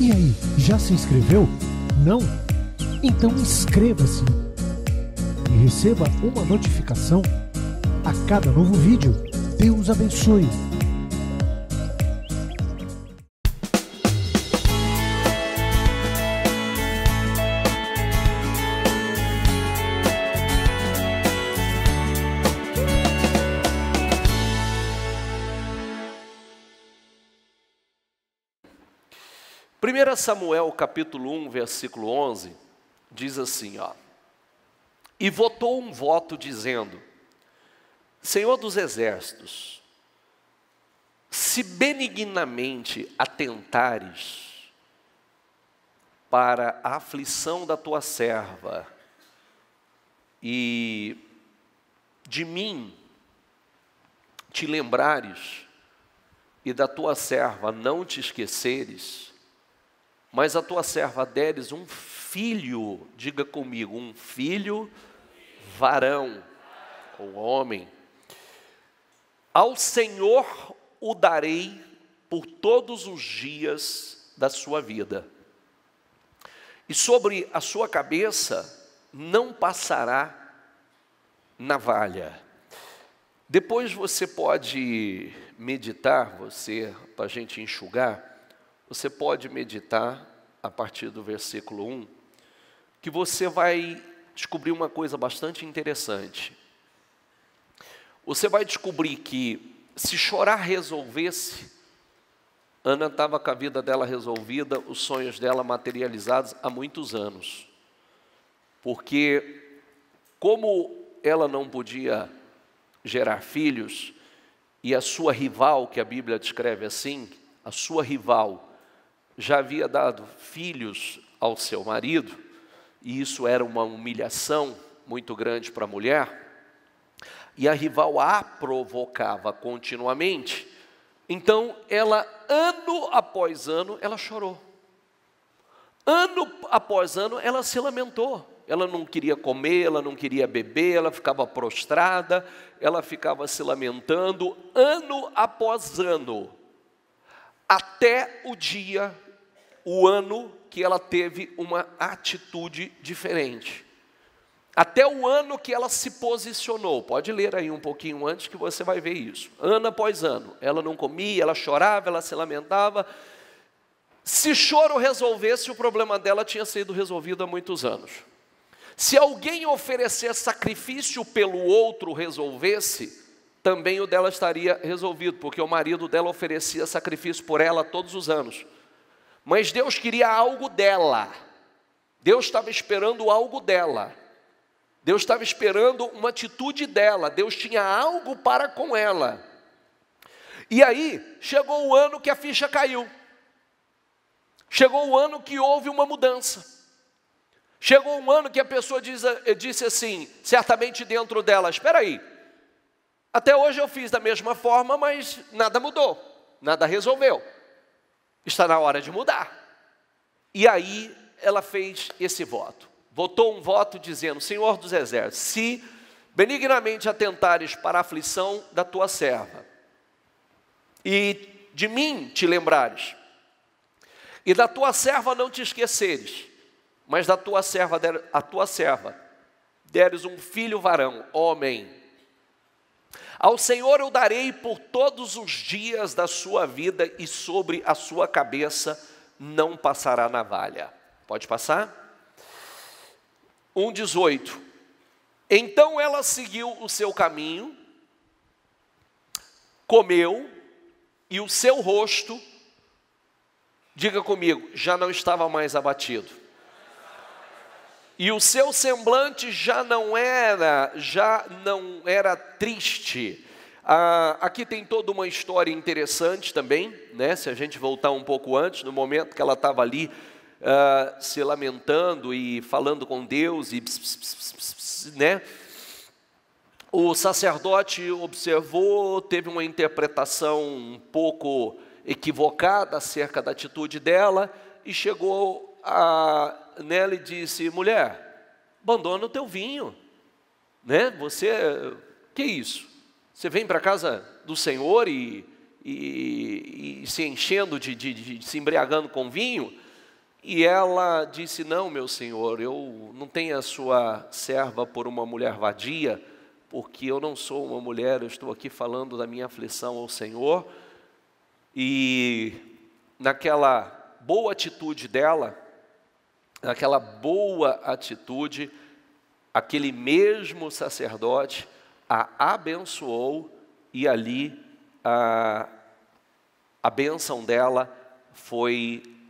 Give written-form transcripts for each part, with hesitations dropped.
E aí, já se inscreveu? Não? Então inscreva-se e receba uma notificação a cada novo vídeo. Deus abençoe! Primeiro Samuel, capítulo 1, versículo 11, diz assim, e votou um voto dizendo, Senhor dos exércitos, se benignamente atentares para a aflição da tua serva e de mim te lembrares e da tua serva não te esqueceres, mas a tua serva deres um filho, diga comigo, um filho varão, ou homem, ao Senhor o darei por todos os dias da sua vida, e sobre a sua cabeça não passará navalha. Depois você pode meditar, para a gente enxugar, você pode meditar a partir do versículo 1, que você vai descobrir uma coisa bastante interessante. Você vai descobrir que, se chorar resolvesse, Ana estava com a vida dela resolvida, os sonhos dela materializados há muitos anos. Porque, como ela não podia gerar filhos, e a sua rival, que a Bíblia descreve assim, a sua rival, já havia dado filhos ao seu marido, e isso era uma humilhação muito grande para a mulher, e a rival a provocava continuamente, então ela, ano após ano, ela chorou. Ano após ano, ela se lamentou. Ela não queria comer, ela não queria beber, ela ficava prostrada, ela ficava se lamentando, ano após ano, até o ano que ela teve uma atitude diferente. Até o ano que ela se posicionou. Pode ler aí um pouquinho antes que você vai ver isso. Ano após ano. Ela não comia, ela chorava, ela se lamentava. Se choro resolvesse, o problema dela tinha sido resolvido há muitos anos. Se alguém oferecer sacrifício pelo outro resolvesse, também o dela estaria resolvido, porque o marido dela oferecia sacrifício por ela todos os anos. Mas Deus queria algo dela. Deus estava esperando algo dela. Deus estava esperando uma atitude dela. Deus tinha algo para com ela. E aí, chegou o ano que a ficha caiu. Chegou o ano que houve uma mudança. Chegou um ano que a pessoa disse assim, certamente dentro dela, espera aí, até hoje eu fiz da mesma forma, mas nada mudou, nada resolveu. Está na hora de mudar. E aí ela fez esse voto. Votou um voto dizendo, Senhor dos exércitos, se benignamente atentares para a aflição da tua serva, e de mim te lembrares, e da tua serva não te esqueceres, mas da tua serva, a tua serva, deres um filho varão, homem, ao Senhor eu darei por todos os dias da sua vida, e sobre a sua cabeça não passará navalha. Pode passar? 1:18. Então ela seguiu o seu caminho, comeu, e o seu rosto, diga comigo, já não estava mais abatido. E o seu semblante já não era triste. Aqui tem toda uma história interessante também, né? Se a gente voltar um pouco antes, no momento que ela estava ali se lamentando e falando com Deus, né? O sacerdote observou, teve uma interpretação um pouco equivocada acerca da atitude dela, e chegou nela e disse, mulher, abandona o teu vinho, né? Que isso? Você vem para a casa do Senhor e se enchendo, se embriagando com vinho? E ela disse, não, meu senhor, eu não tenho a sua serva por uma mulher vadia, porque eu não sou uma mulher, eu estou aqui falando da minha aflição ao Senhor. E naquela boa atitude dela, aquele mesmo sacerdote a abençoou, e ali a bênção dela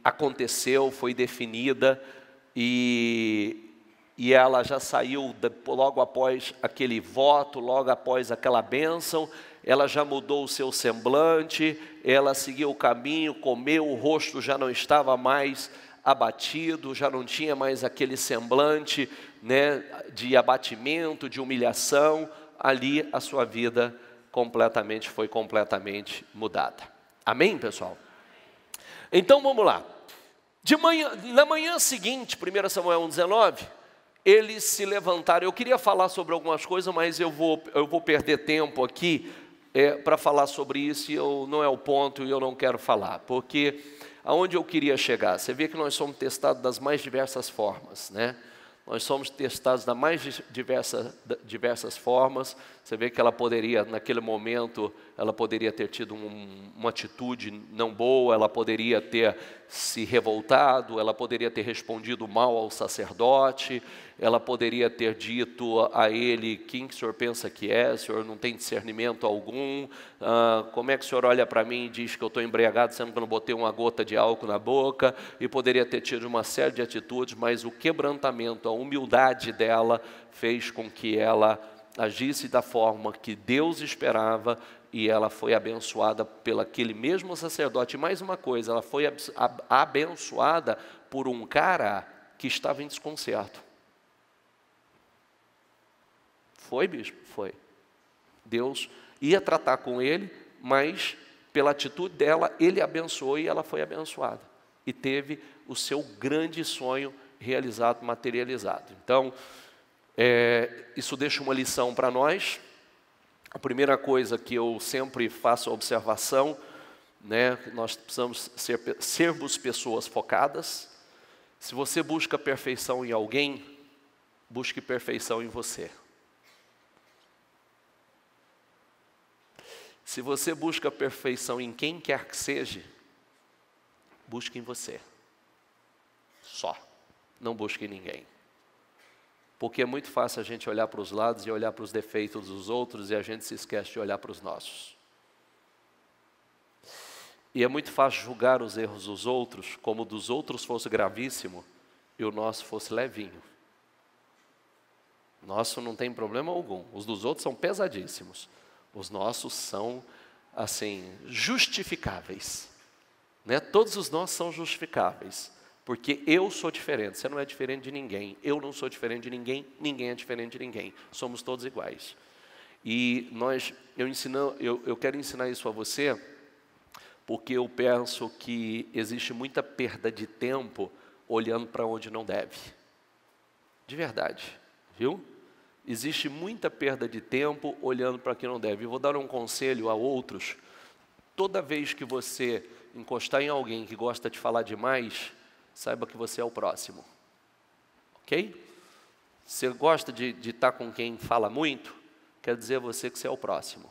aconteceu, foi definida, e ela já saiu logo após aquele voto, logo após aquela bênção, ela já mudou o seu semblante, ela seguiu o caminho, comeu, o rosto já não estava mais abatido, já não tinha mais aquele semblante, né, de abatimento, de humilhação. Ali a sua vida foi completamente mudada. Amém, pessoal? Então vamos lá. Na manhã seguinte, 1 Samuel 1,19, eles se levantaram. Eu queria falar sobre algumas coisas, mas eu vou perder tempo aqui para falar sobre isso, e não é o ponto, e eu não quero falar, porque aonde eu queria chegar, você vê que nós somos testados das mais diversas formas, né? Nós somos testados das mais diversas formas. Você vê que ela poderia, naquele momento, ela poderia ter tido uma atitude não boa, ela poderia ter se revoltado, ela poderia ter respondido mal ao sacerdote, ela poderia ter dito a ele, quem que o senhor pensa que é? O senhor não tem discernimento algum? Como é que o senhor olha para mim e diz que eu estou embriagado, sendo que eu não botei uma gota de álcool na boca? E poderia ter tido uma série de atitudes, mas o quebrantamento, a humildade dela fez com que ela agisse da forma que Deus esperava, e ela foi abençoada pelo aquele mesmo sacerdote. E mais uma coisa, ela foi abençoada por um cara que estava em desconcerto. Foi, bispo? Foi. Deus ia tratar com ele, mas pela atitude dela, ele abençoou e ela foi abençoada. E teve o seu grande sonho realizado, materializado. Então, isso deixa uma lição para nós. A primeira coisa que eu sempre faço a observação, né, nós precisamos sermos pessoas focadas. Se você busca perfeição em alguém, busque perfeição em você. Se você busca perfeição em quem quer que seja, busque em você. Só. Não busque em ninguém. Porque é muito fácil a gente olhar para os lados e olhar para os defeitos dos outros, e a gente se esquece de olhar para os nossos. E é muito fácil julgar os erros dos outros, como o dos outros fosse gravíssimo e o nosso fosse levinho. Nosso não tem problema algum. Os dos outros são pesadíssimos. Os nossos são, assim, justificáveis. Né? Todos os nossos são justificáveis. Porque eu sou diferente, você não é diferente de ninguém, eu não sou diferente de ninguém, ninguém é diferente de ninguém, somos todos iguais. E eu quero ensinar isso a você, porque eu penso que existe muita perda de tempo olhando para onde não deve. De verdade, viu? Existe muita perda de tempo olhando para quem não deve. Eu vou dar um conselho a outros. Toda vez que você encostar em alguém que gosta de falar demais, saiba que você é o próximo, ok? Você gosta de estar com quem fala muito? Quer dizer a você que você é o próximo.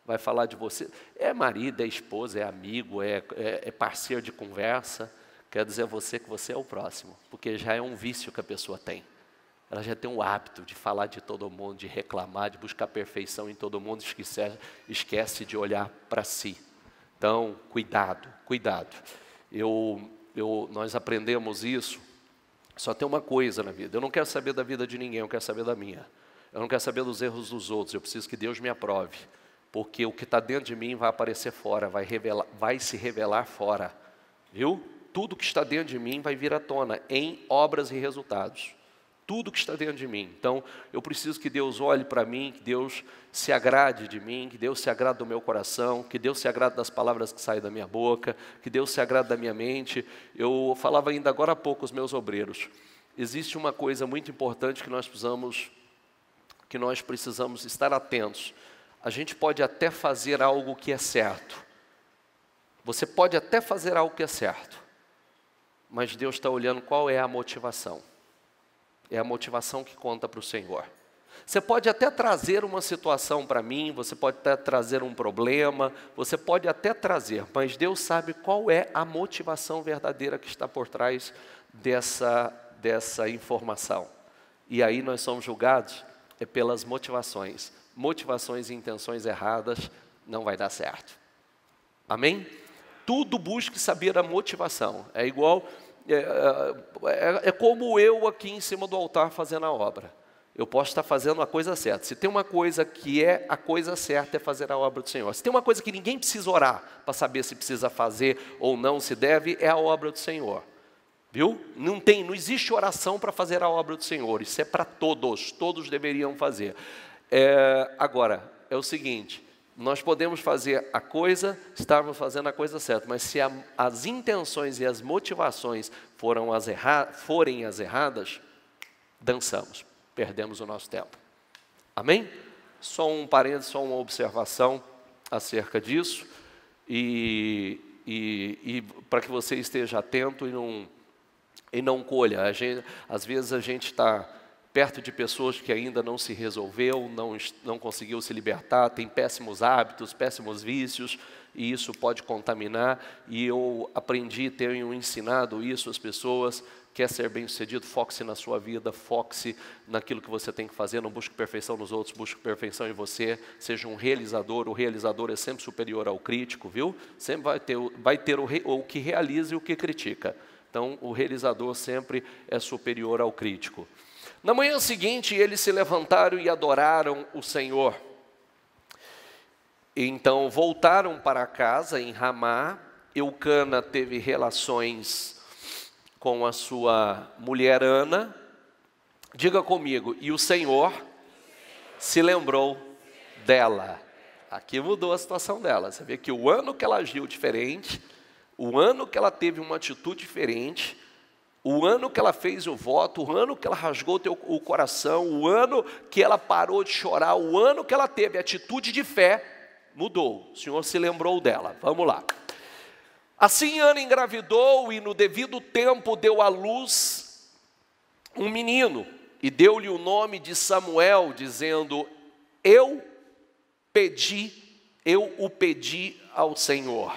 Vai falar de você, é marido, é esposa, é amigo, é parceiro de conversa. Quer dizer a você que você é o próximo, porque já é um vício que a pessoa tem. Ela já tem o hábito de falar de todo mundo, de reclamar, de buscar perfeição em todo mundo, esquece de olhar para si. Então, cuidado, cuidado. Nós aprendemos isso. Só tem uma coisa na vida: eu não quero saber da vida de ninguém, eu quero saber da minha. Eu não quero saber dos erros dos outros, eu preciso que Deus me aprove, porque o que está dentro de mim vai aparecer fora, vai se revelar fora, viu? Tudo que está dentro de mim vai vir à tona em obras e resultados. Tudo que está dentro de mim. Então, eu preciso que Deus olhe para mim, que Deus se agrade de mim, que Deus se agrade do meu coração, que Deus se agrade das palavras que saem da minha boca, que Deus se agrade da minha mente. Eu falava ainda agora há pouco aos meus obreiros. Existe uma coisa muito importante que nós precisamos estar atentos. A gente pode até fazer algo que é certo. Você pode até fazer algo que é certo. mas Deus está olhando qual é a motivação. É a motivação que conta para o Senhor. Você pode até trazer uma situação para mim, você pode até trazer um problema, você pode até trazer, mas Deus sabe qual é a motivação verdadeira que está por trás dessa informação. E aí nós somos julgados pelas motivações. Motivações e intenções erradas não vai dar certo. Amém? Tudo busque saber a motivação. É igual, é como eu aqui em cima do altar fazendo a obra. Eu posso estar fazendo a coisa certa. Se tem uma coisa que é a coisa certa, é fazer a obra do Senhor. Se tem uma coisa que ninguém precisa orar para saber se precisa fazer ou não, se deve, é a obra do Senhor. Viu? Não existe oração para fazer a obra do Senhor. Isso é para todos deveriam fazer. Agora, é o seguinte, nós podemos fazer a coisa, estarmos fazendo a coisa certa, mas se as intenções e as motivações forem as erradas, dançamos. Perdemos o nosso tempo. Amém? Só um parênteses, só uma observação acerca disso. E para que você esteja atento e não colha. Às vezes a gente está perto de pessoas que ainda não se resolveu, não conseguiu se libertar, tem péssimos hábitos, péssimos vícios, e isso pode contaminar. E eu aprendi, tenho ensinado isso às pessoas. Quer ser bem-sucedido, foque-se na sua vida, foque-se naquilo que você tem que fazer, não busque perfeição nos outros, busque perfeição em você, seja um realizador. O realizador é sempre superior ao crítico, viu? Sempre vai ter o que realiza e o que critica. Então, o realizador sempre é superior ao crítico. Na manhã seguinte, eles se levantaram e adoraram o Senhor. Então, voltaram para casa em Ramá. Eucana teve relações com a sua mulher Ana. Diga comigo, e o Senhor se lembrou dela. Aqui mudou a situação dela. Você vê que o ano que ela agiu diferente, o ano que ela teve uma atitude diferente, o ano que ela fez o voto, o ano que ela rasgou o coração, o ano que ela parou de chorar, o ano que ela teve atitude de fé, mudou. O Senhor se lembrou dela. Vamos lá. Assim Ana engravidou e no devido tempo deu à luz um menino e deu-lhe o nome de Samuel, dizendo: eu o pedi ao Senhor.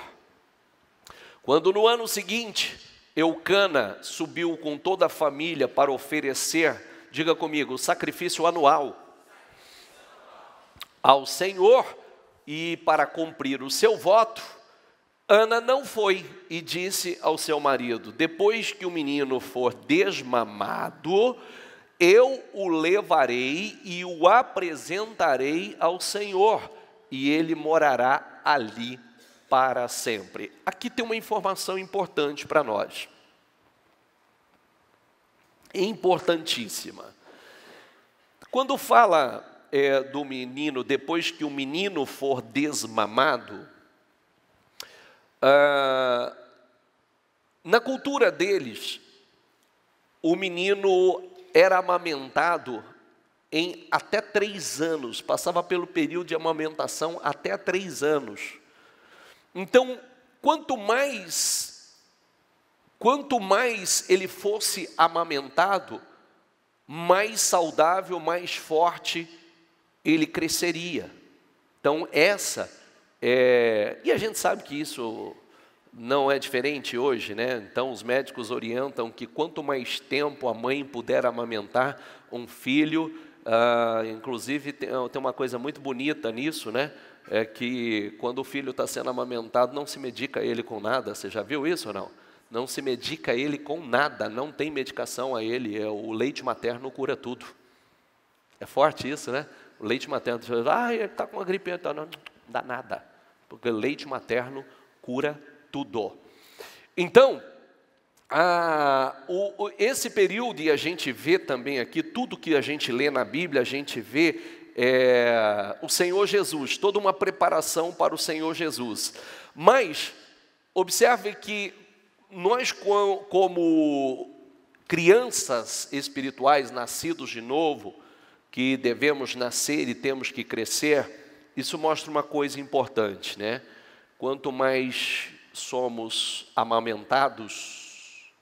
Quando no ano seguinte Eucana subiu com toda a família para oferecer, diga comigo, o sacrifício anual ao Senhor e para cumprir o seu voto, Ana não foi e disse ao seu marido: depois que o menino for desmamado, eu o levarei e o apresentarei ao Senhor, e ele morará ali para sempre. Aqui tem uma informação importante para nós. Importantíssima. Quando fala do menino, depois que o menino for desmamado, na cultura deles, o menino era amamentado em até 3 anos, passava pelo período de amamentação até 3 anos. Então, quanto mais ele fosse amamentado, mais saudável, mais forte ele cresceria. Então, e a gente sabe que isso não é diferente hoje, né? Então, os médicos orientam que quanto mais tempo a mãe puder amamentar um filho, inclusive tem uma coisa muito bonita nisso, né? É que quando o filho está sendo amamentado, não se medica ele com nada. Você já viu isso ou não? Não se medica ele com nada, não tem medicação a ele. O leite materno cura tudo. É forte isso, né? O leite materno, ele está com uma gripe, então não dá nada. Porque o leite materno cura tudo. Então, esse período, e a gente vê também aqui, tudo que a gente lê na Bíblia, a gente vê o Senhor Jesus, toda uma preparação para o Senhor Jesus. Mas, observe que nós, como crianças espirituais, nascidos de novo, que devemos nascer e temos que crescer, isso mostra uma coisa importante, né? Quanto mais somos amamentados,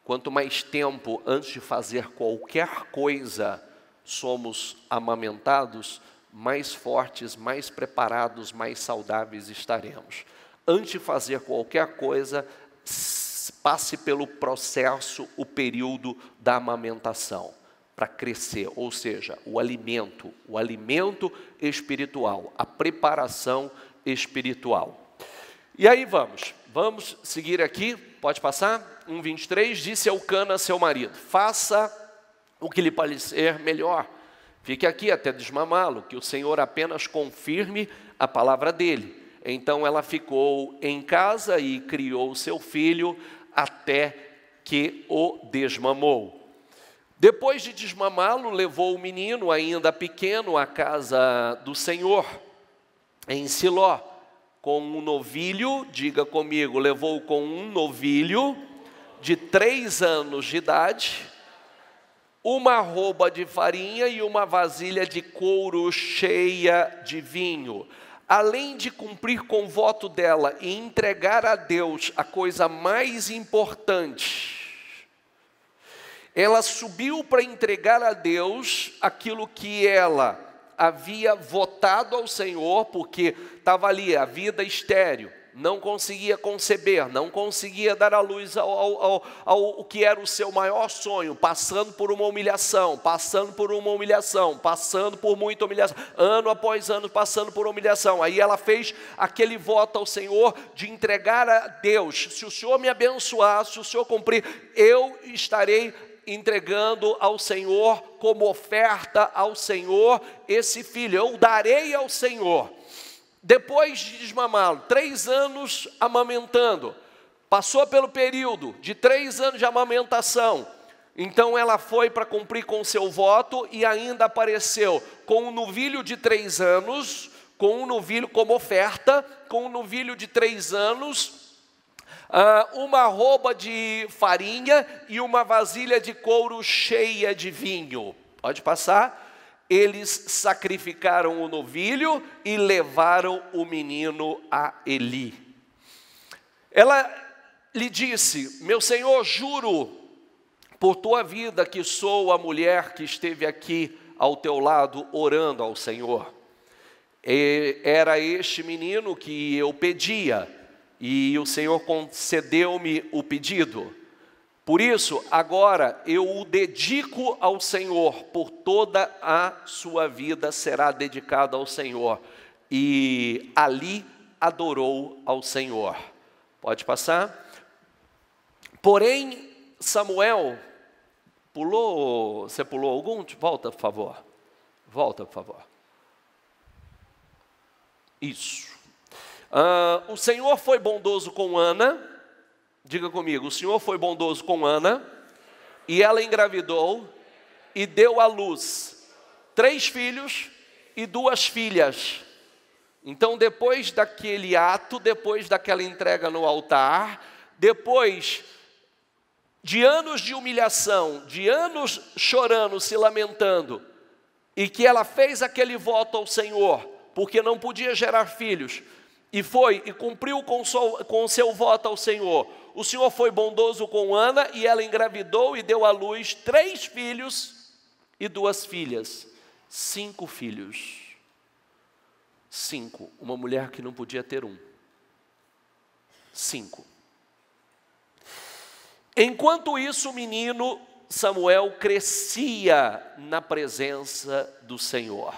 quanto mais tempo antes de fazer qualquer coisa somos amamentados, mais fortes, mais preparados, mais saudáveis estaremos. Antes de fazer qualquer coisa, passe pelo processo, o período da amamentação, para crescer, ou seja, o alimento espiritual, a preparação espiritual. E aí vamos seguir aqui, pode passar? 1:23, disse Eucana a seu marido, faça o que lhe parecer melhor, fique aqui até desmamá-lo, que o Senhor apenas confirme a palavra dele. Então ela ficou em casa e criou seu filho até que o desmamou. Depois de desmamá-lo, levou o menino ainda pequeno à casa do Senhor, em Siló, com um novilho, diga comigo, levou com um novilho de 3 anos de idade, uma arroba de farinha e uma vasilha de couro cheia de vinho. Além de cumprir com o voto dela e entregar a Deus a coisa mais importante, ela subiu para entregar a Deus aquilo que ela havia votado ao Senhor, porque estava ali a vida estéril, não conseguia conceber, não conseguia dar à luz ao que era o seu maior sonho, passando por uma humilhação, passando por muita humilhação, ano após ano passando por humilhação. Aí ela fez aquele voto ao Senhor de entregar a Deus, se o Senhor me abençoar, se o Senhor cumprir, eu estarei entregando ao Senhor, como oferta ao Senhor, esse filho, eu darei ao Senhor. Depois de desmamá-lo, 3 anos amamentando, passou pelo período de 3 anos de amamentação, então ela foi para cumprir com seu voto e ainda apareceu com um novilho de 3 anos, com um novilho como oferta, com um novilho de 3 anos, uma arroba de farinha e uma vasilha de couro cheia de vinho. Pode passar? Eles sacrificaram o novilho e levaram o menino a Eli. Ela lhe disse, meu senhor, juro por tua vida que sou a mulher que esteve aqui ao teu lado orando ao Senhor. Era este menino que eu pedia e o Senhor concedeu-me o pedido. Por isso, agora eu o dedico ao Senhor, por toda a sua vida será dedicada ao Senhor. E ali adorou ao Senhor. Pode passar? Porém, Samuel, você pulou algum? Volta, por favor. Volta, por favor. Isso. O Senhor foi bondoso com Ana. Diga comigo, o Senhor foi bondoso com Ana, e ela engravidou e deu à luz 3 filhos e 2 filhas. Então, depois daquele ato, depois daquela entrega no altar, depois de anos de humilhação, de anos chorando, se lamentando, e que ela fez aquele voto ao Senhor, porque não podia gerar filhos, e foi e cumpriu com o seu voto ao Senhor. O Senhor foi bondoso com Ana e ela engravidou e deu à luz 3 filhos e 2 filhas. 5 filhos. 5. Uma mulher que não podia ter um. 5. Enquanto isso, o menino Samuel crescia na presença do Senhor.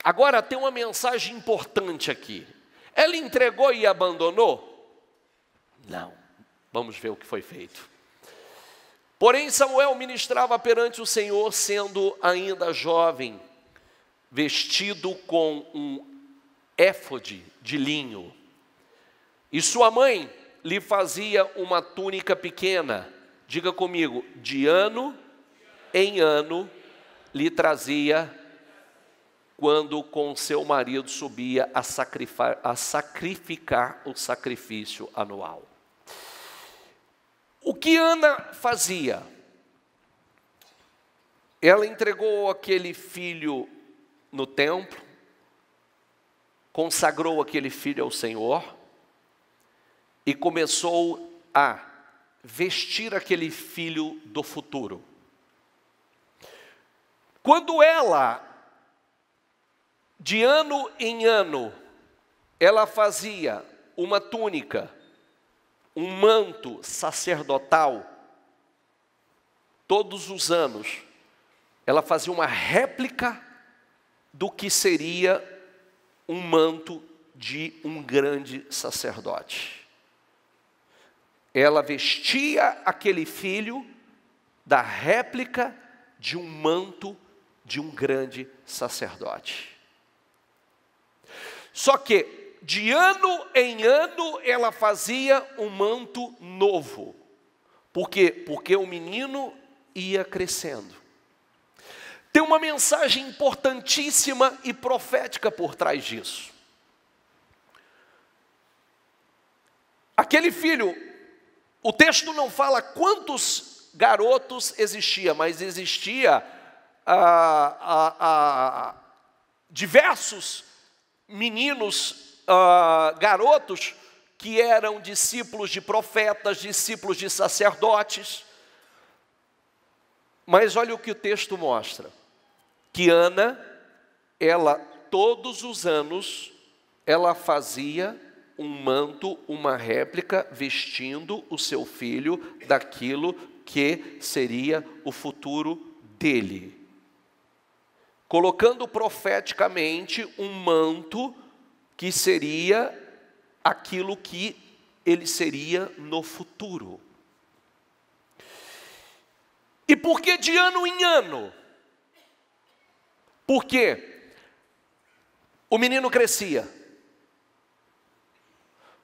Agora tem uma mensagem importante aqui. Ela entregou e abandonou? Não. Vamos ver o que foi feito. Porém, Samuel ministrava perante o Senhor, sendo ainda jovem, vestido com um éfode de linho. E sua mãe lhe fazia uma túnica pequena. Diga comigo, de ano em ano lhe trazia, quando com seu marido subia a sacrificar o sacrifício anual. O que Ana fazia? Ela entregou aquele filho no templo, consagrou aquele filho ao Senhor e começou a vestir aquele filho do futuro. Quando ela, de ano em ano, ela fazia uma túnica, um manto sacerdotal, todos os anos, ela fazia uma réplica do que seria um manto de um grande sacerdote. Ela vestia aquele filho da réplica de um manto de um grande sacerdote. Só que, de ano em ano, ela fazia um manto novo. Por quê? Porque o menino ia crescendo. Tem uma mensagem importantíssima e profética por trás disso. Aquele filho, o texto não fala quantos garotos existia, mas existia diversos meninos, garotos, que eram discípulos de profetas, discípulos de sacerdotes. Mas olha o que o texto mostra. Que Ana, ela todos os anos, ela fazia um manto, uma réplica, vestindo o seu filho daquilo que seria o futuro dele. Colocando profeticamente um manto que seria aquilo que ele seria no futuro. E por que de ano em ano? Porque o menino crescia.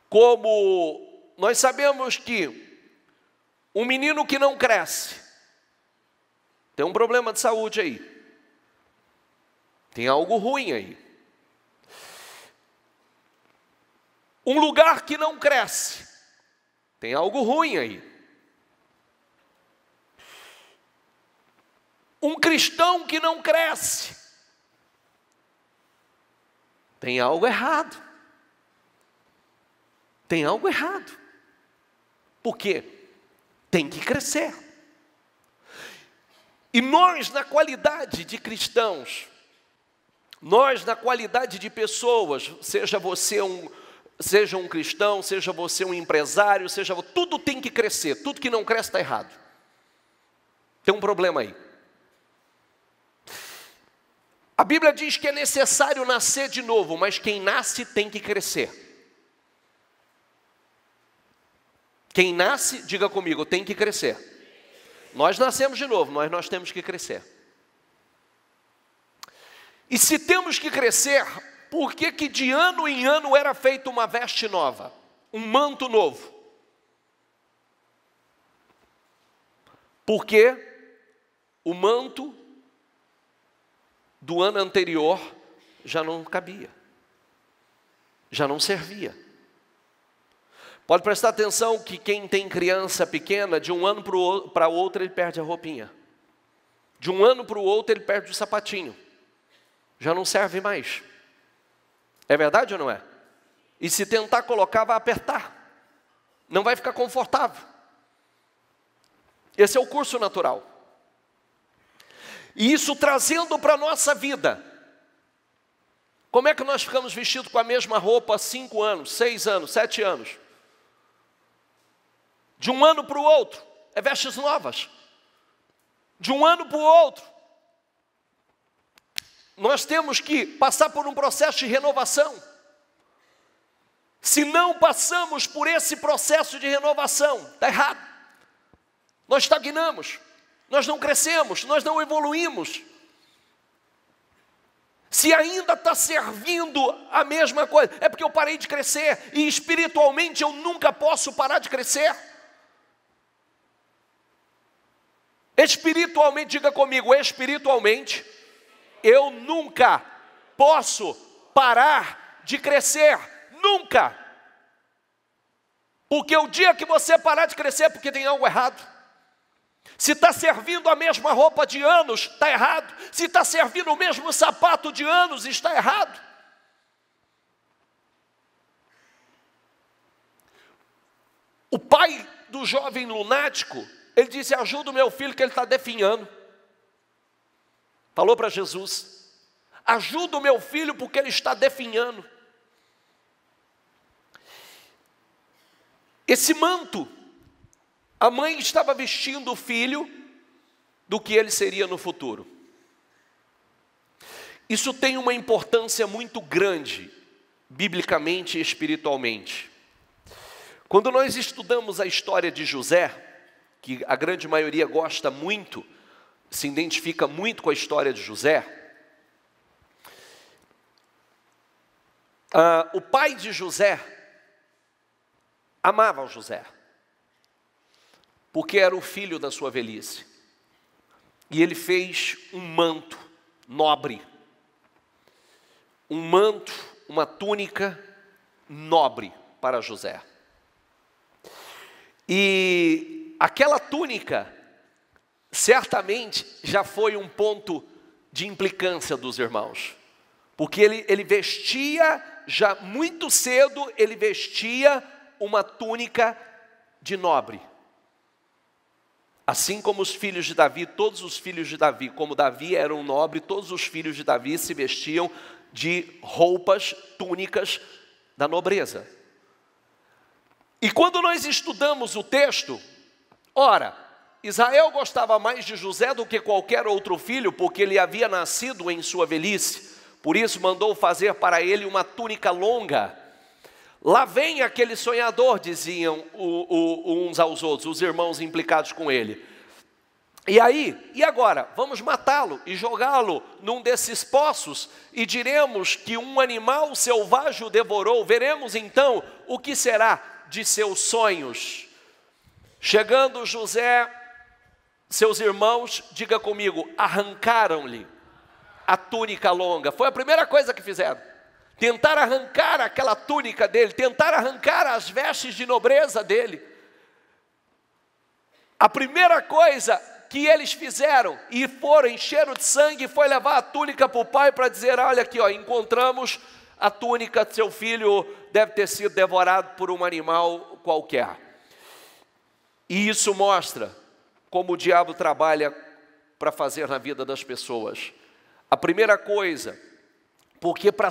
Como nós sabemos que um menino que não cresce tem um problema de saúde aí. Tem algo ruim aí. Um lugar que não cresce tem algo ruim aí. Um cristão que não cresce tem algo errado. Tem algo errado. Por quê? Tem que crescer. E nós, na qualidade de cristãos, nós, na qualidade de pessoas, seja você seja um cristão, seja você um empresário, tudo tem que crescer. Tudo que não cresce está errado. Tem um problema aí. A Bíblia diz que é necessário nascer de novo, mas quem nasce tem que crescer. Quem nasce, diga comigo, tem que crescer. Nós nascemos de novo, mas nós temos que crescer. E se temos que crescer, por que que de ano em ano era feita uma veste nova? Um manto novo? Porque o manto do ano anterior já não cabia, já não servia. Pode prestar atenção que quem tem criança pequena, de um ano para o outro ele perde a roupinha. De um ano para o outro ele perde o sapatinho. Já não serve mais. É verdade ou não é? E se tentar colocar, vai apertar. Não vai ficar confortável. Esse é o curso natural. E isso trazendo para a nossa vida. Como é que nós ficamos vestidos com a mesma roupa há 5 anos, 6 anos, 7 anos? De um ano para o outro, é vestes novas. De um ano para o outro, nós temos que passar por um processo de renovação. Se não passamos por esse processo de renovação, está errado. Nós estagnamos. Nós não crescemos, nós não evoluímos. Se ainda está servindo a mesma coisa, é porque eu parei de crescer. E espiritualmente eu nunca posso parar de crescer. Espiritualmente, diga comigo, espiritualmente, eu nunca posso parar de crescer. Nunca. Porque o dia que você parar de crescer é porque tem algo errado. Se está servindo a mesma roupa de anos, está errado. Se está servindo o mesmo sapato de anos, está errado. O pai do jovem lunático, ele disse: ajuda o meu filho que ele está definhando. Falou para Jesus: ajuda o meu filho porque ele está definhando. Esse manto, a mãe estava vestindo o filho do que ele seria no futuro. Isso tem uma importância muito grande, biblicamente e espiritualmente. Quando nós estudamos a história de José, que a grande maioria gosta muito, se identifica muito com a história de José, o pai de José amava o José, porque era o filho da sua velhice. E ele fez um manto nobre, um manto, uma túnica nobre para José. E aquela túnica, certamente, já foi um ponto de implicância dos irmãos. Porque ele vestia, já muito cedo, ele vestia uma túnica de nobre. Assim como os filhos de Davi, todos os filhos de Davi, como Davi era um nobre, todos os filhos de Davi se vestiam de roupas, túnicas da nobreza. E quando nós estudamos o texto, ora, Israel gostava mais de José do que qualquer outro filho, porque ele havia nascido em sua velhice. Por isso mandou fazer para ele uma túnica longa. Lá vem aquele sonhador, diziam uns aos outros, os irmãos implicados com ele. E agora? Vamos matá-lo e jogá-lo num desses poços, e diremos que um animal selvagem o devorou. Veremos então o que será de seus sonhos. Chegando José, seus irmãos, diga comigo, arrancaram-lhe a túnica longa. Foi a primeira coisa que fizeram. Tentar arrancar aquela túnica dele, tentar arrancar as vestes de nobreza dele. A primeira coisa que eles fizeram, e foram encheram de sangue, foi levar a túnica para o pai para dizer: olha aqui, ó, encontramos a túnica do seu filho, deve ter sido devorado por um animal qualquer. E isso mostra como o diabo trabalha para fazer na vida das pessoas. A primeira coisa, porque para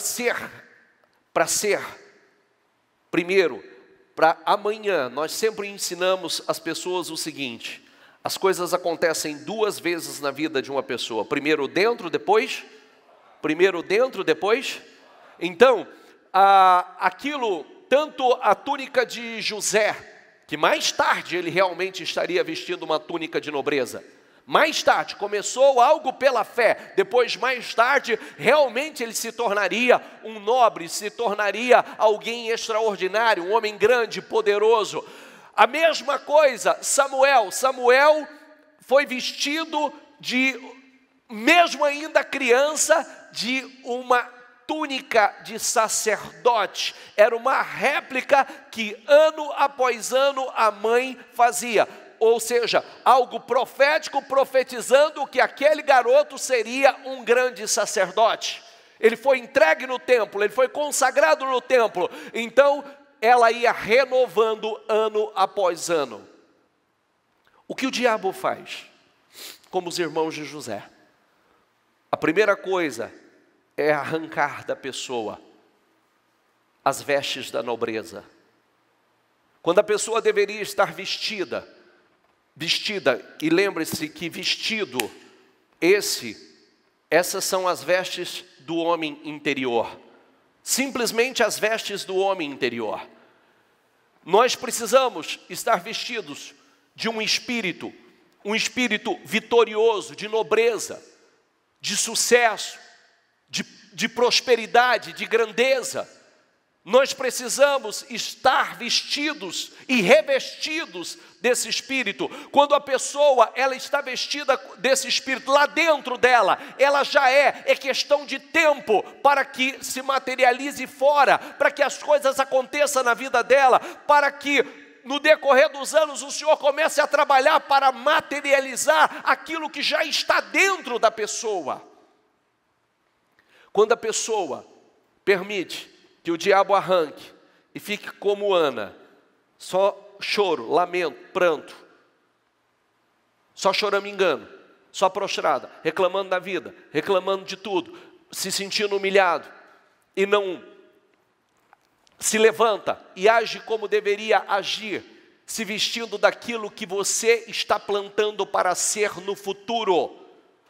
amanhã, nós sempre ensinamos as pessoas o seguinte: as coisas acontecem duas vezes na vida de uma pessoa. Primeiro dentro, depois. Então, aquilo, tanto a túnica de José, que mais tarde ele realmente estaria vestindo uma túnica de nobreza. Mais tarde, começou algo pela fé, depois mais tarde, realmente ele se tornaria um nobre, se tornaria alguém extraordinário, um homem grande, poderoso. A mesma coisa, Samuel foi vestido de, mesmo ainda criança, de uma túnica de sacerdote. Era uma réplica que ano após ano a mãe fazia. Ou seja, algo profético, profetizando que aquele garoto seria um grande sacerdote. Ele foi entregue no templo, ele foi consagrado no templo. Então, ela ia renovando ano após ano. O que o diabo faz? Como os irmãos de José. A primeira coisa é arrancar da pessoa as vestes da nobreza. Quando a pessoa deveria estar vestida, e lembre-se que vestido, essas são as vestes do homem interior. Simplesmente as vestes do homem interior. Nós precisamos estar vestidos de um espírito vitorioso, de nobreza, de sucesso, de prosperidade, de grandeza. Nós precisamos estar vestidos e revestidos desse espírito. Quando a pessoa ela está vestida desse espírito, lá dentro dela, ela já é questão de tempo para que se materialize fora, para que as coisas aconteçam na vida dela, para que no decorrer dos anos o Senhor comece a trabalhar para materializar aquilo que já está dentro da pessoa. Quando a pessoa permite que o diabo arranque e fique como Ana, só choro, lamento, pranto, só choramingando, só prostrada, reclamando da vida, reclamando de tudo, se sentindo humilhado e não se levanta e age como deveria agir, se vestindo daquilo que você está plantando para ser no futuro,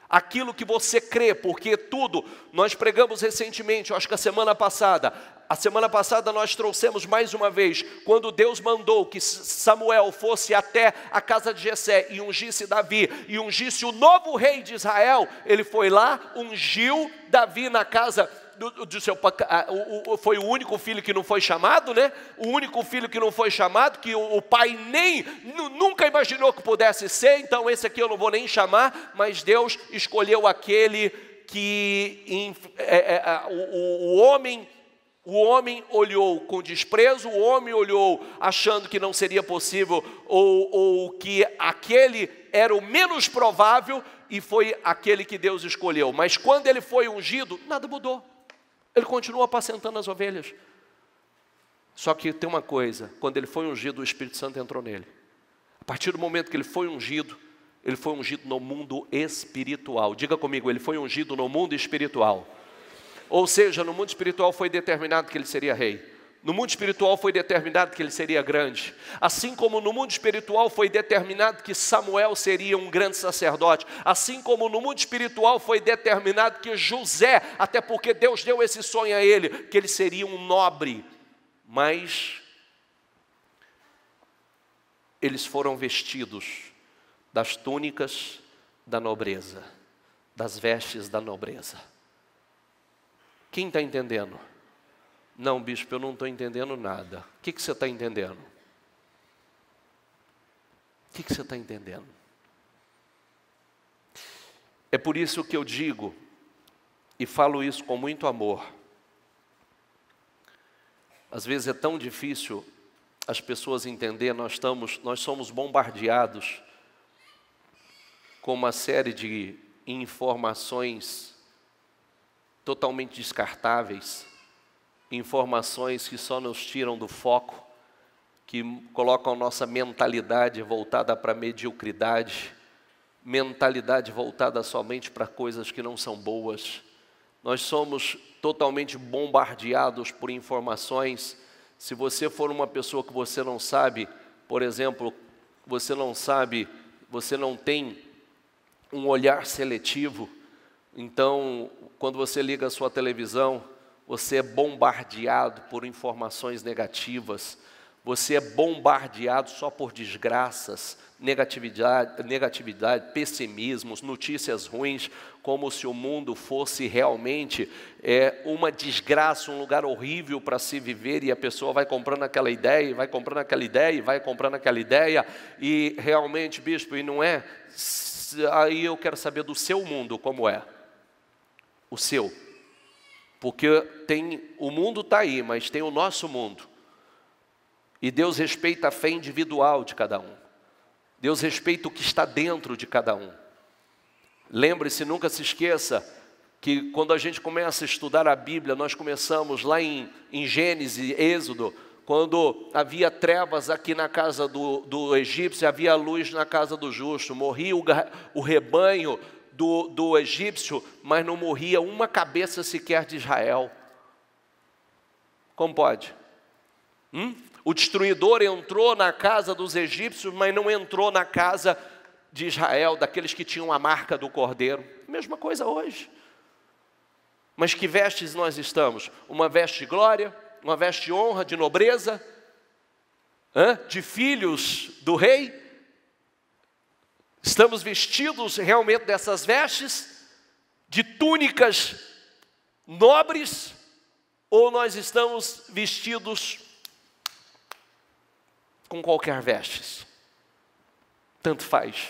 aquilo que você crê, porque tudo, nós pregamos recentemente, eu acho que a semana passada nós trouxemos mais uma vez, quando Deus mandou que Samuel fosse até a casa de Jessé e ungisse Davi, e ungisse o novo rei de Israel, ele foi lá, ungiu Davi na casa do seu pai, foi o único filho que não foi chamado, né? O único filho que não foi chamado, que o pai nunca imaginou que pudesse ser, então esse aqui eu não vou nem chamar, mas Deus escolheu aquele que o homem olhou com desprezo, o homem olhou achando que não seria possível, ou que aquele era o menos provável, e foi aquele que Deus escolheu. Mas quando ele foi ungido, nada mudou. Ele continua apacentando as ovelhas. Só que tem uma coisa, quando ele foi ungido, o Espírito Santo entrou nele. A partir do momento que ele foi ungido no mundo espiritual. Diga comigo, ele foi ungido no mundo espiritual. Ou seja, no mundo espiritual foi determinado que ele seria rei. No mundo espiritual foi determinado que ele seria grande. Assim como no mundo espiritual foi determinado que Samuel seria um grande sacerdote. Assim como no mundo espiritual foi determinado que José, até porque Deus deu esse sonho a ele, que ele seria um nobre. Mas eles foram vestidos das túnicas da nobreza, das vestes da nobreza. Quem está entendendo? Não, bispo, eu não estou entendendo nada. O que você está entendendo? O que você está entendendo? É por isso que eu digo, e falo isso com muito amor, às vezes é tão difícil as pessoas entenderem, nós somos bombardeados com uma série de informações totalmente descartáveis, informações que só nos tiram do foco, que colocam a nossa mentalidade voltada para a mediocridade, mentalidade voltada somente para coisas que não são boas. Nós somos totalmente bombardeados por informações. Se você for uma pessoa que você não sabe, por exemplo, você não tem um olhar seletivo, então, quando você liga a sua televisão, você é bombardeado por informações negativas, você é bombardeado só por desgraças, negatividade, pessimismos, notícias ruins, como se o mundo fosse realmente uma desgraça, um lugar horrível para se viver, e a pessoa vai comprando aquela ideia, e vai comprando aquela ideia, e vai comprando aquela ideia, e realmente, bispo, e não é? Aí eu quero saber do seu mundo como é, o seu. Porque o mundo está aí, mas tem o nosso mundo. E Deus respeita a fé individual de cada um. Deus respeita o que está dentro de cada um. Lembre-se, nunca se esqueça, que quando a gente começa a estudar a Bíblia, nós começamos lá em Gênesis, Êxodo, quando havia trevas aqui na casa do egípcio, havia luz na casa do justo, morria o rebanho do egípcio, mas não morria uma cabeça sequer de Israel. Como pode? O destruidor entrou na casa dos egípcios, mas não entrou na casa de Israel, daqueles que tinham a marca do cordeiro. Mesma coisa hoje. Mas que vestes nós estamos? Uma veste de glória, uma veste de honra, de nobreza, de filhos do rei? Estamos vestidos realmente dessas vestes, de túnicas nobres, ou nós estamos vestidos com qualquer vestes? Tanto faz.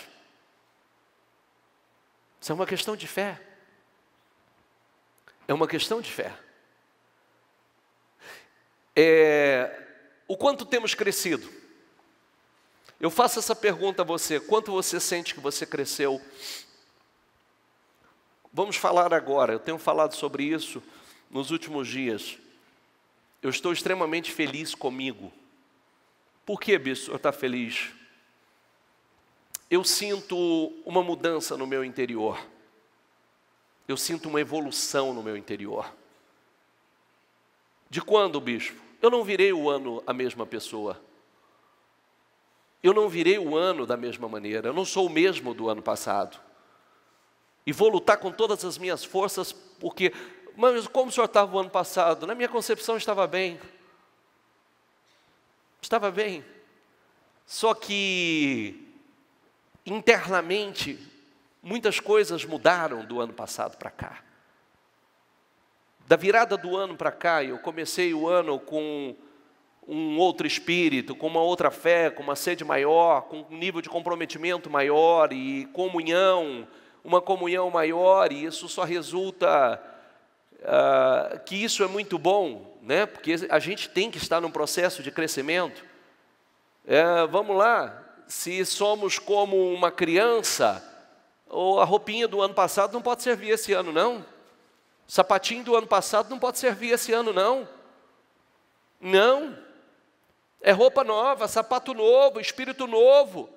Isso é uma questão de fé. É uma questão de fé. O quanto temos crescido? Eu faço essa pergunta a você: quanto você sente que você cresceu? Vamos falar agora. Eu tenho falado sobre isso nos últimos dias. Eu estou extremamente feliz comigo, Por que, bispo, o senhor está feliz? Eu sinto uma mudança no meu interior. Eu sinto uma evolução no meu interior. De quando, bispo? Eu não virei o ano a mesma pessoa. Eu não virei o ano da mesma maneira. Eu não sou o mesmo do ano passado. E vou lutar com todas as minhas forças, porque... Mas como o senhor estava o ano passado? Na minha concepção estava bem. Estava bem. Só que... internamente, muitas coisas mudaram do ano passado para cá. Da virada do ano para cá, eu comecei o ano com um outro espírito, com uma outra fé, com uma sede maior, com um nível de comprometimento maior e comunhão, uma comunhão maior, e isso só resulta que isso é muito bom, né? Porque a gente tem que estar num processo de crescimento. Vamos lá. Se somos como uma criança, ou a roupinha do ano passado não pode servir esse ano, não. O sapatinho do ano passado não pode servir esse ano, não. Não. É roupa nova, sapato novo, espírito novo,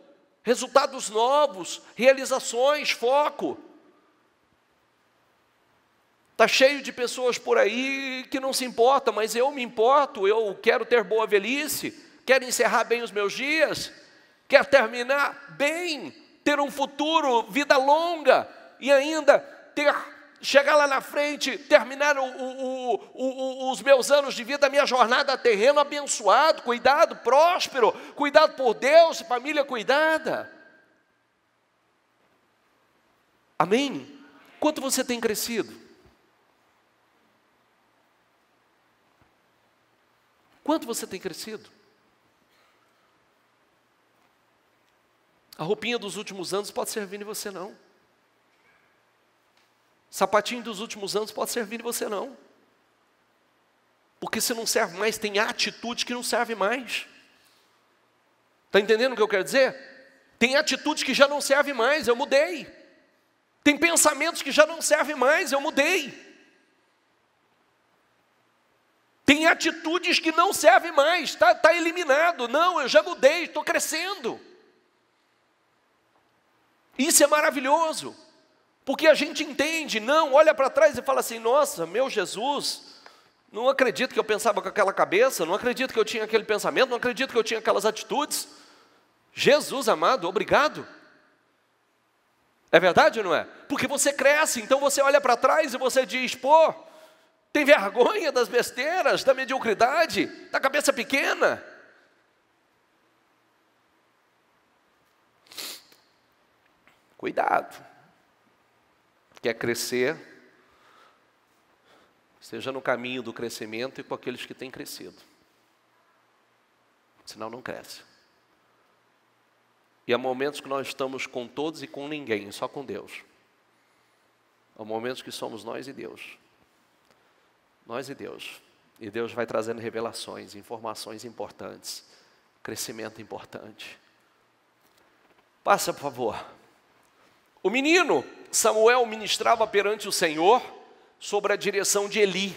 resultados novos, realizações, foco. Está cheio de pessoas por aí que não se importam, mas eu me importo, eu quero ter boa velhice, quero encerrar bem os meus dias, quer terminar bem, ter um futuro, vida longa, e ainda chegar lá na frente, terminar os meus anos de vida, a minha jornada terreno abençoado, cuidado, próspero, cuidado por Deus, família cuidada. Amém? Quanto você tem crescido? Quanto você tem crescido? A roupinha dos últimos anos pode servir em você não. Sapatinho dos últimos anos pode servir em você não. Porque se não serve mais, tem atitude que não serve mais. Está entendendo o que eu quero dizer? Tem atitudes que já não servem mais, eu mudei. Tem pensamentos que já não servem mais, eu mudei. Tem atitudes que não servem mais, está eliminado. Não, eu já mudei, estou crescendo. Isso é maravilhoso, porque a gente entende, não, olha para trás e fala assim, nossa, meu Jesus, não acredito que eu pensava com aquela cabeça, não acredito que eu tinha aquele pensamento, não acredito que eu tinha aquelas atitudes. Jesus amado, obrigado. É verdade ou não é? Porque você cresce, então você olha para trás e você diz, pô, tem vergonha das besteiras, da mediocridade, da cabeça pequena. Cuidado. Quer crescer? Esteja no caminho do crescimento e com aqueles que têm crescido. Senão não cresce. E há momentos que nós estamos com todos e com ninguém, só com Deus. Há momentos que somos nós e Deus. Nós e Deus. E Deus vai trazendo revelações, informações importantes, crescimento importante. Passa, por favor. O menino Samuel ministrava perante o Senhor sobre a direção de Eli.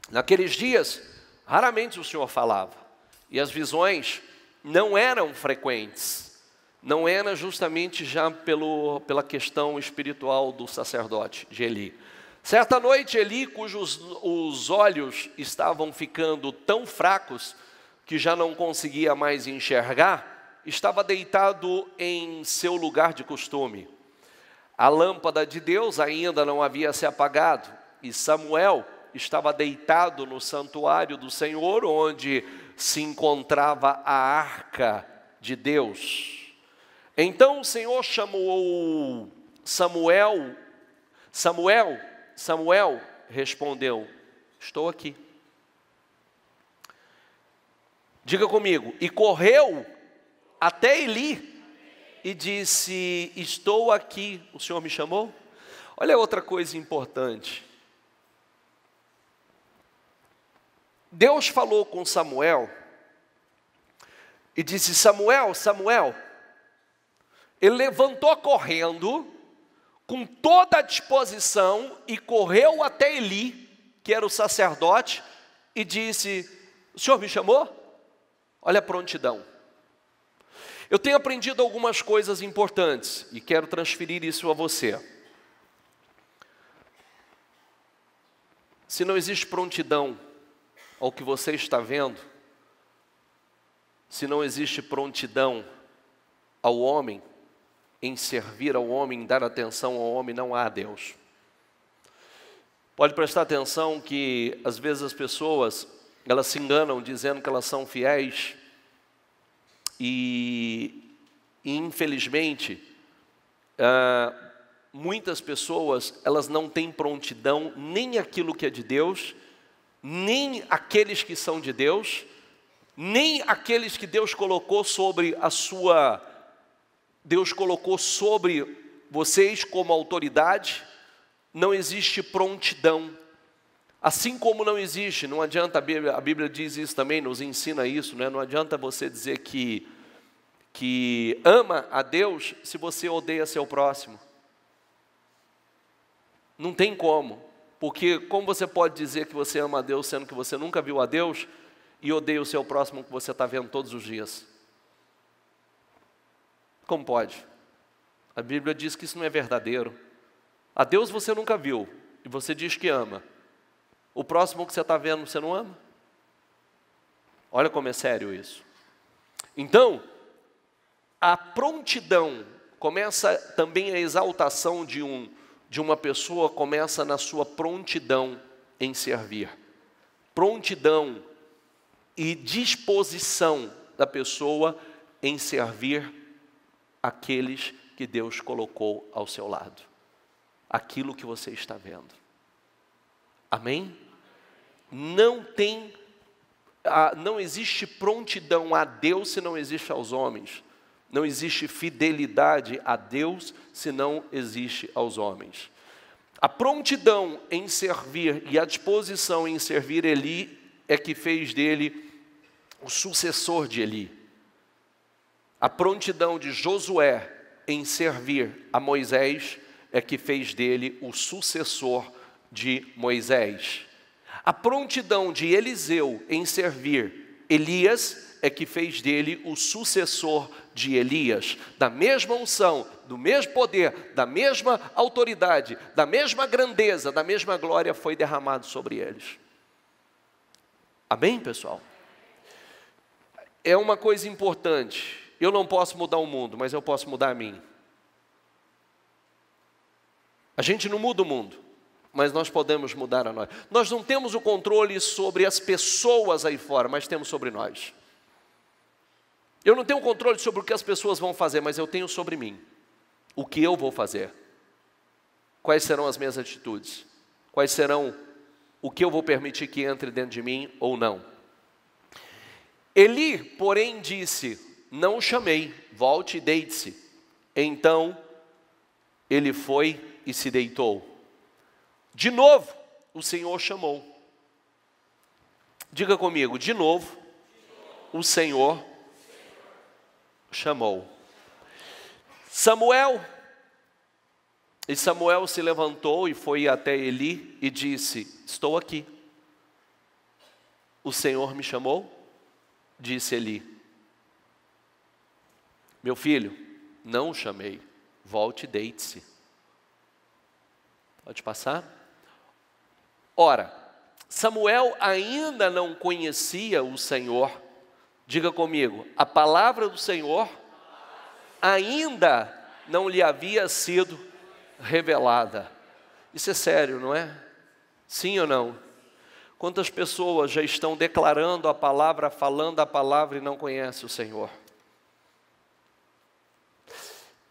Naqueles dias, raramente o Senhor falava. E as visões não eram frequentes. Não era justamente já pela questão espiritual do sacerdote de Eli. Certa noite, Eli, cujos os olhos estavam ficando tão fracos que já não conseguia mais enxergar, estava deitado em seu lugar de costume. A lâmpada de Deus ainda não havia se apagado, e Samuel estava deitado no santuário do Senhor, onde se encontrava a arca de Deus. Então o Senhor chamou Samuel. Samuel, Samuel, respondeu, estou aqui. Diga comigo, e correu até Eli e disse, estou aqui, o Senhor me chamou? Olha outra coisa importante. Deus falou com Samuel e disse, Samuel, Samuel. Ele levantou correndo, com toda a disposição, e correu até Eli, que era o sacerdote, e disse, o Senhor me chamou? Olha a prontidão. Eu tenho aprendido algumas coisas importantes e quero transferir isso a você. Se não existe prontidão ao que você está vendo, se não existe prontidão ao homem, em servir ao homem, em dar atenção ao homem, não há Deus. Pode prestar atenção que às vezes as pessoas, elas se enganam dizendo que elas são fiéis e infelizmente, muitas pessoas, elas não têm prontidão nem aquilo que é de Deus, nem aqueles que são de Deus, nem aqueles que Deus colocou sobre Deus colocou sobre vocês como autoridade. Não existe prontidão. Assim como não existe, não adianta, a Bíblia diz isso também, nos ensina isso, né? Não adianta você dizer que ama a Deus se você odeia seu próximo. Não tem como, porque como você pode dizer que você ama a Deus sendo que você nunca viu a Deus e odeia o seu próximo que você está vendo todos os dias? Como pode? A Bíblia diz que isso não é verdadeiro. A Deus você nunca viu e você diz que ama. O próximo que você está vendo, você não ama? Olha como é sério isso. Então, a prontidão começa também, a exaltação de uma pessoa começa na sua prontidão em servir. Prontidão e disposição da pessoa em servir aqueles que Deus colocou ao seu lado. Aquilo que você está vendo. Amém? Não existe prontidão a Deus se não existe aos homens. Não existe fidelidade a Deus se não existe aos homens. A prontidão em servir e a disposição em servir Eli é que fez dele o sucessor de Eli. A prontidão de Josué em servir a Moisés é que fez dele o sucessor de Moisés. A prontidão de Eliseu em servir Elias é que fez dele o sucessor de Elias. Da mesma unção, do mesmo poder, da mesma autoridade, da mesma grandeza, da mesma glória foi derramado sobre eles. Amém, pessoal? É uma coisa importante. Eu não posso mudar o mundo, mas eu posso mudar a mim. A gente não muda o mundo, mas nós podemos mudar a nós. Nós não temos o controle sobre as pessoas aí fora, mas temos sobre nós. Eu não tenho controle sobre o que as pessoas vão fazer, mas eu tenho sobre mim. O que eu vou fazer? Quais serão as minhas atitudes? Quais serão o que eu vou permitir que entre dentro de mim ou não? Eli, porém, disse: não o chamei, volte e deite-se. Então, ele foi e se deitou. De novo, o Senhor chamou. Diga comigo, de novo, o Senhor chamou. Samuel se levantou e foi até Eli e disse: estou aqui. O Senhor me chamou? Disse Eli: meu filho, não o chamei, volte e deite-se. Pode passar? Ora, Samuel ainda não conhecia o Senhor. Diga comigo, a palavra do Senhor ainda não lhe havia sido revelada. Isso é sério, não é? Sim ou não? Quantas pessoas já estão declarando a palavra, falando a palavra e não conhecem o Senhor?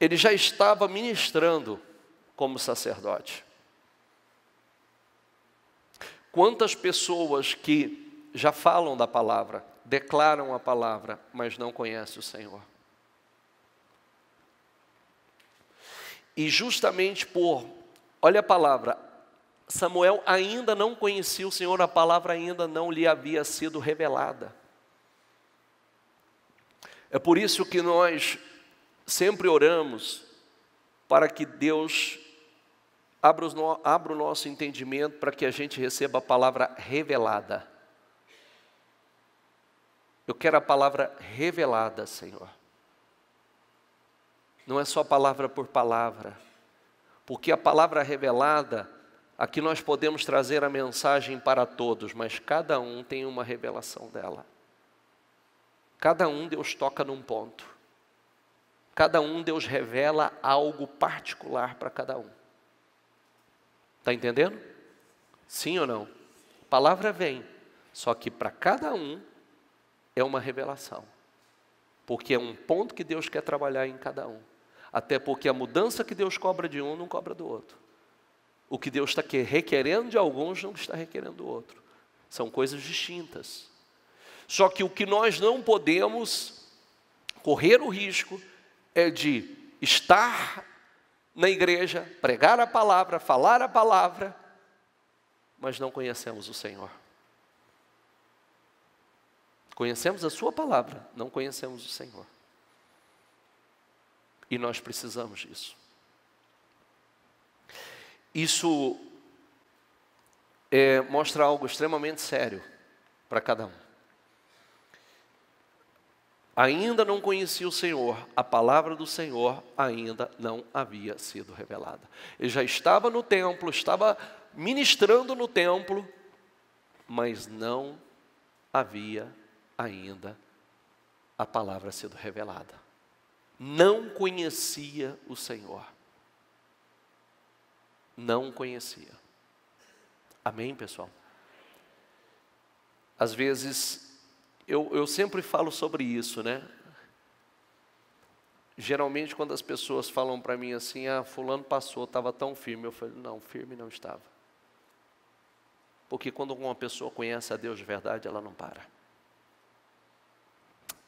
Ele já estava ministrando como sacerdote. Quantas pessoas que já falam da palavra, declaram a palavra, mas não conhecem o Senhor? E justamente olha a palavra, Samuel ainda não conhecia o Senhor, a palavra ainda não lhe havia sido revelada. É por isso que nós sempre oramos para que Deus abra o nosso entendimento para que a gente receba a palavra revelada. Eu quero a palavra revelada, Senhor. Não é só palavra por palavra, porque a palavra revelada, aqui nós podemos trazer a mensagem para todos, mas cada um tem uma revelação dela. Cada um Deus toca num ponto. Cada um Deus revela algo particular para cada um. Está entendendo? Sim ou não? A palavra vem, só que para cada um é uma revelação. Porque é um ponto que Deus quer trabalhar em cada um. Até porque a mudança que Deus cobra de um não cobra do outro. O que Deus está requerendo de alguns não está requerendo do outro. São coisas distintas. Só que o que nós não podemos correr o risco é de estar na igreja, pregar a palavra, falar a palavra, mas não conhecemos o Senhor. Conhecemos a sua palavra, não conhecemos o Senhor. E nós precisamos disso. Isso mostra algo extremamente sério para cada um. Ainda não conhecia o Senhor, a palavra do Senhor ainda não havia sido revelada. Ele já estava no templo, estava ministrando no templo, mas não havia ainda a palavra sido revelada. Não conhecia o Senhor. Não conhecia. Amém, pessoal? Às vezes, eu sempre falo sobre isso, né? Geralmente, quando as pessoas falam para mim assim, fulano passou, estava tão firme. Eu falo, não, firme não estava. Porque quando uma pessoa conhece a Deus de verdade, ela não para.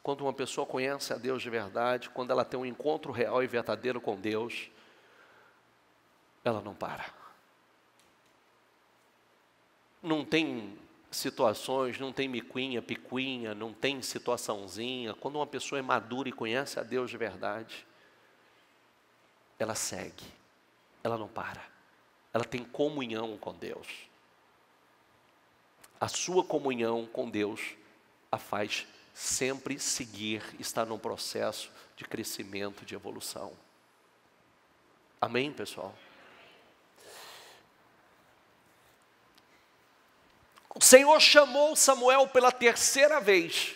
Quando uma pessoa conhece a Deus de verdade, quando ela tem um encontro real e verdadeiro com Deus, ela não para. Não tem situações, não tem miquinha, picuinha, não tem situaçãozinha. Quando uma pessoa é madura e conhece a Deus de verdade, ela segue, ela não para. Ela tem comunhão com Deus. A sua comunhão com Deus a faz sempre seguir, estar num processo de crescimento, de evolução. Amém, pessoal? O Senhor chamou Samuel pela terceira vez,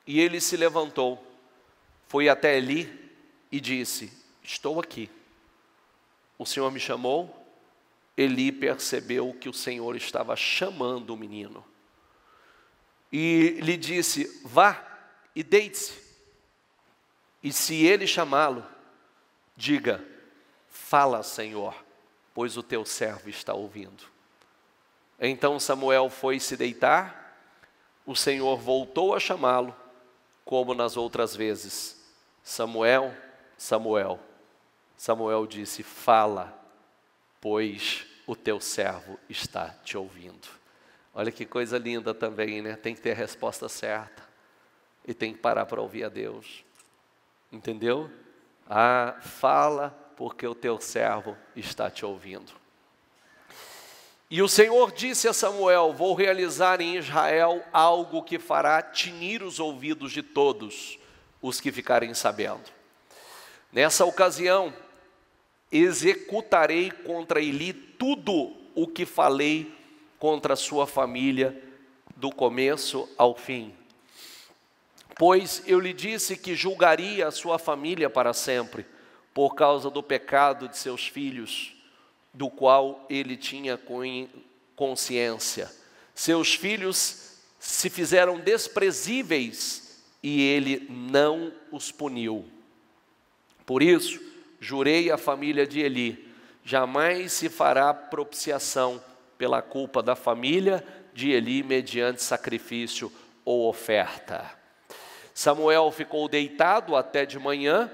e ele se levantou, foi até Eli e disse, estou aqui. O Senhor me chamou. Eli percebeu que o Senhor estava chamando o menino. E lhe disse, vá e deite-se. E se ele chamá-lo, diga, fala, Senhor, pois o teu servo está ouvindo. Então Samuel foi se deitar, o Senhor voltou a chamá-lo, como nas outras vezes. Samuel, Samuel. Samuel disse, fala, pois o teu servo está te ouvindo. Olha que coisa linda também, né? Tem que ter a resposta certa. E tem que parar para ouvir a Deus. Entendeu? Fala, porque o teu servo está te ouvindo. E o Senhor disse a Samuel, vou realizar em Israel algo que fará tinir os ouvidos de todos os que ficarem sabendo. Nessa ocasião, executarei contra Eli tudo o que falei contra a sua família, do começo ao fim. Pois eu lhe disse que julgaria a sua família para sempre, por causa do pecado de seus filhos, do qual ele tinha consciência. Seus filhos se fizeram desprezíveis e ele não os puniu. Por isso, jurei à família de Eli, jamais se fará propiciação pela culpa da família de Eli mediante sacrifício ou oferta. Samuel ficou deitado até de manhã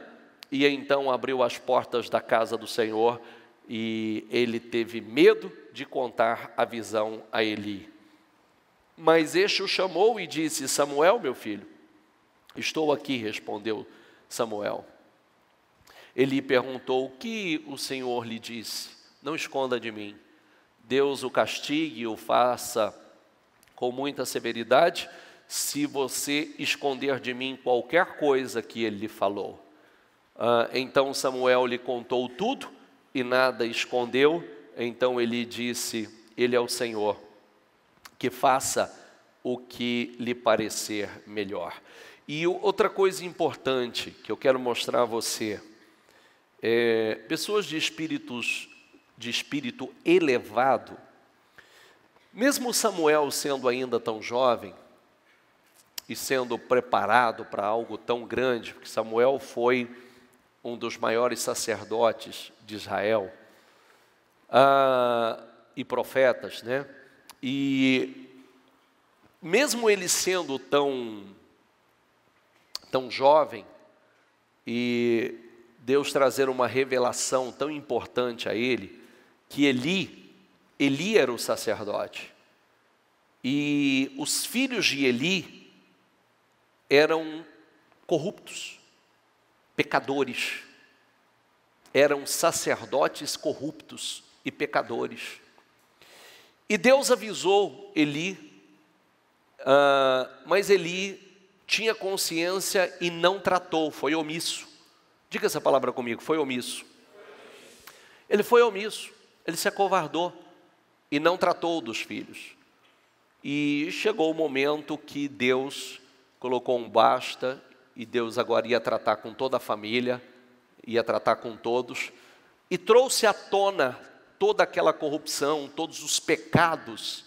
e então abriu as portas da casa do Senhor e ele teve medo de contar a visão a Eli. Mas este o chamou e disse, Samuel, meu filho, estou aqui, respondeu Samuel. Eli perguntou, o que o Senhor lhe disse? Não esconda de mim. Deus o castigue e o faça com muita severidade, se você esconder de mim qualquer coisa que ele lhe falou. Então Samuel lhe contou tudo e nada escondeu. Então ele disse: ele é o Senhor, que faça o que lhe parecer melhor. E outra coisa importante que eu quero mostrar a você, pessoas de espírito elevado, mesmo Samuel sendo ainda tão jovem e sendo preparado para algo tão grande, porque Samuel foi um dos maiores sacerdotes de Israel, e profetas, né? E mesmo ele sendo tão jovem, e Deus trazer uma revelação tão importante a ele, que Eli era o sacerdote, e os filhos de Eli eram corruptos, pecadores, eram sacerdotes corruptos e pecadores. E Deus avisou Eli, mas Eli tinha consciência e não tratou, foi omisso. Diga essa palavra comigo, foi omisso. Ele foi omisso, ele se acovardou e não tratou dos filhos. E chegou o momento que Deus colocou um basta, e Deus agora ia tratar com toda a família, ia tratar com todos, e trouxe à tona toda aquela corrupção, todos os pecados,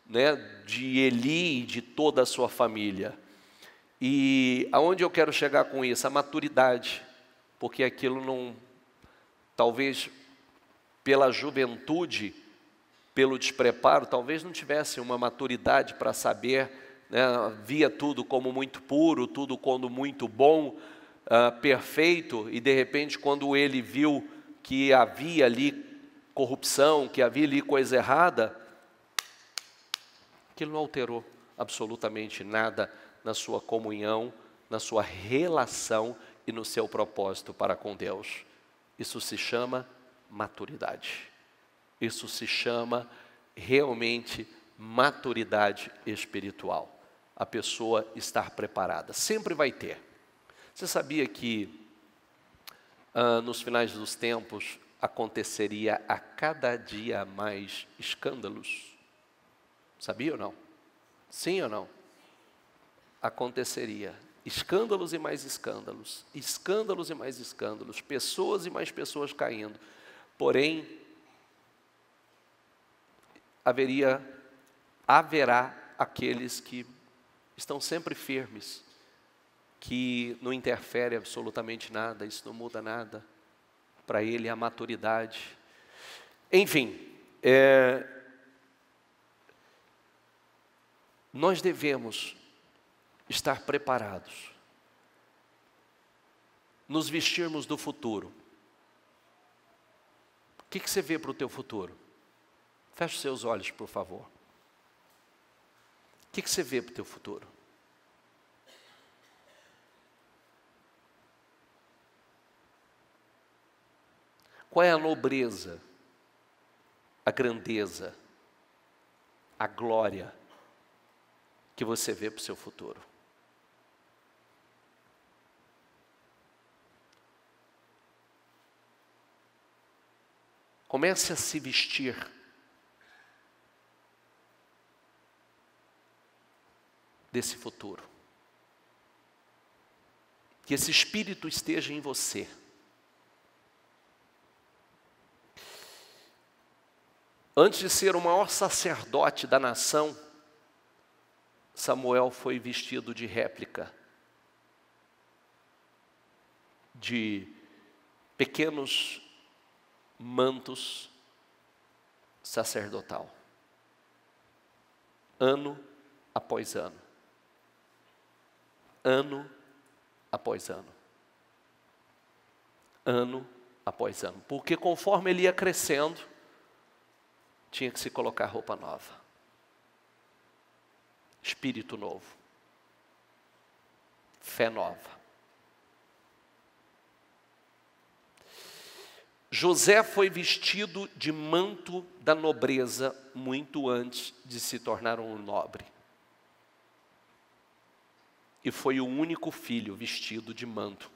né, de Eli e de toda a sua família. E aonde eu quero chegar com isso? A maturidade, porque aquilo não, talvez pela juventude, pelo despreparo, talvez não tivesse uma maturidade para saber, né, via tudo como muito puro, tudo como muito bom, perfeito, e de repente quando ele viu que havia ali corrupção, que havia ali coisa errada, aquilo não alterou absolutamente nada na sua comunhão, na sua relação e no seu propósito para com Deus. Isso se chama maturidade. Isso se chama realmente maturidade espiritual. A pessoa estar preparada. Sempre vai ter. Você sabia que nos finais dos tempos aconteceria a cada dia mais escândalos? Sabia ou não? Sim ou não? Aconteceria. Escândalos e mais escândalos. Escândalos e mais escândalos. Pessoas e mais pessoas caindo. Porém, haverá aqueles que estão sempre firmes, que não interfere absolutamente nada, isso não muda nada. Para ele a maturidade. Enfim, nós devemos estar preparados, nos vestirmos do futuro. O que você vê para o teu futuro? Feche os seus olhos, por favor. O que você vê para o teu futuro? Qual é a nobreza, a grandeza, a glória que você vê para o seu futuro? Comece a se vestir desse futuro. Que esse espírito esteja em você. Antes de ser o maior sacerdote da nação, Samuel foi vestido de réplica, de pequenos mantos sacerdotal, ano após ano, ano após ano, ano após ano, porque conforme ele ia crescendo, tinha que se colocar roupa nova, espírito novo, fé nova. José foi vestido de manto da nobreza muito antes de se tornar um nobre. e foi o único filho vestido de manto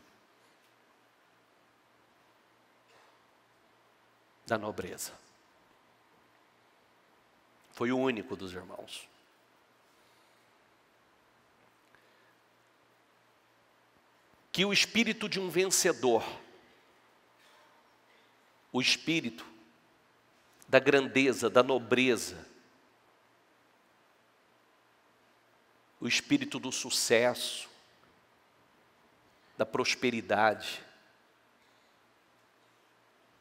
da nobreza. Foi o único dos irmãos. Que o espírito de um vencedor, o espírito da grandeza, da nobreza, o espírito do sucesso, da prosperidade,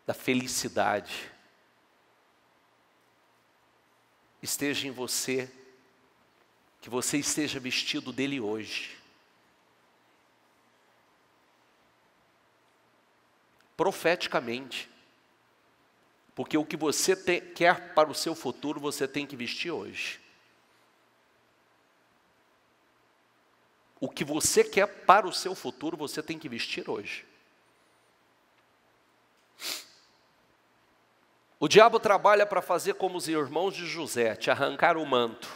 da felicidade, esteja em você, que você esteja vestido dele hoje. Profeticamente, porque o que você quer para o seu futuro, você tem que vestir hoje. O que você quer para o seu futuro, você tem que vestir hoje. O diabo trabalha para fazer como os irmãos de José, te arrancar o manto,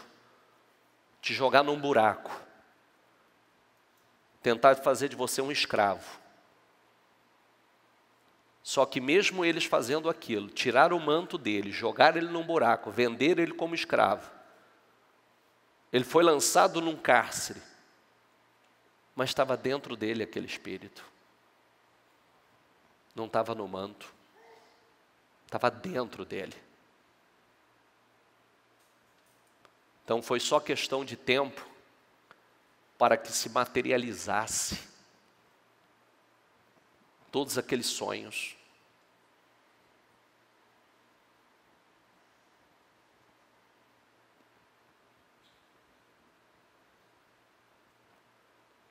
te jogar num buraco, tentar fazer de você um escravo. Só que mesmo eles fazendo aquilo, tirar o manto dele, jogar ele num buraco, vender ele como escravo, ele foi lançado num cárcere, mas estava dentro dele aquele espírito. Não estava no manto, estava dentro dele. Então foi só questão de tempo para que se materializasse todos aqueles sonhos.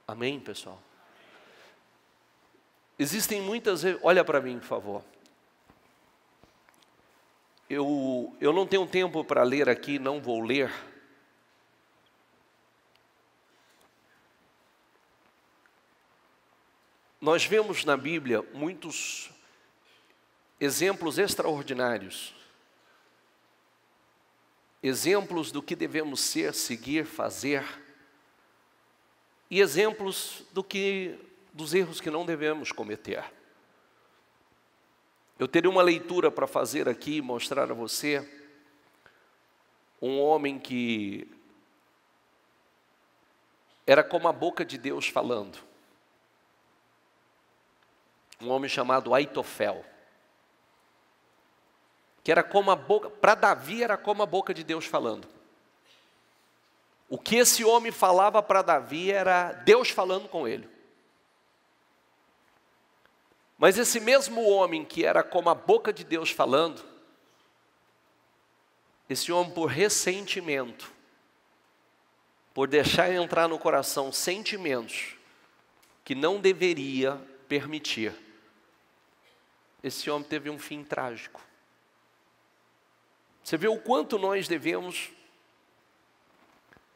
Amém, pessoal? Existem muitas... Olha para mim, por favor. Eu não tenho tempo para ler aqui, não vou ler. Nós vemos na Bíblia muitos exemplos extraordinários. Exemplos do que devemos ser, seguir, fazer. E exemplos dos erros que não devemos cometer. Eu teria uma leitura para fazer aqui, mostrar a você um homem que era como a boca de Deus falando. Um homem chamado Aitofel, que era como a boca, para Davi era como a boca de Deus falando. O que esse homem falava para Davi era Deus falando com ele. Mas esse mesmo homem que era como a boca de Deus falando, esse homem por ressentimento, por deixar entrar no coração sentimentos que não deveria permitir, esse homem teve um fim trágico. Você vê o quanto nós devemos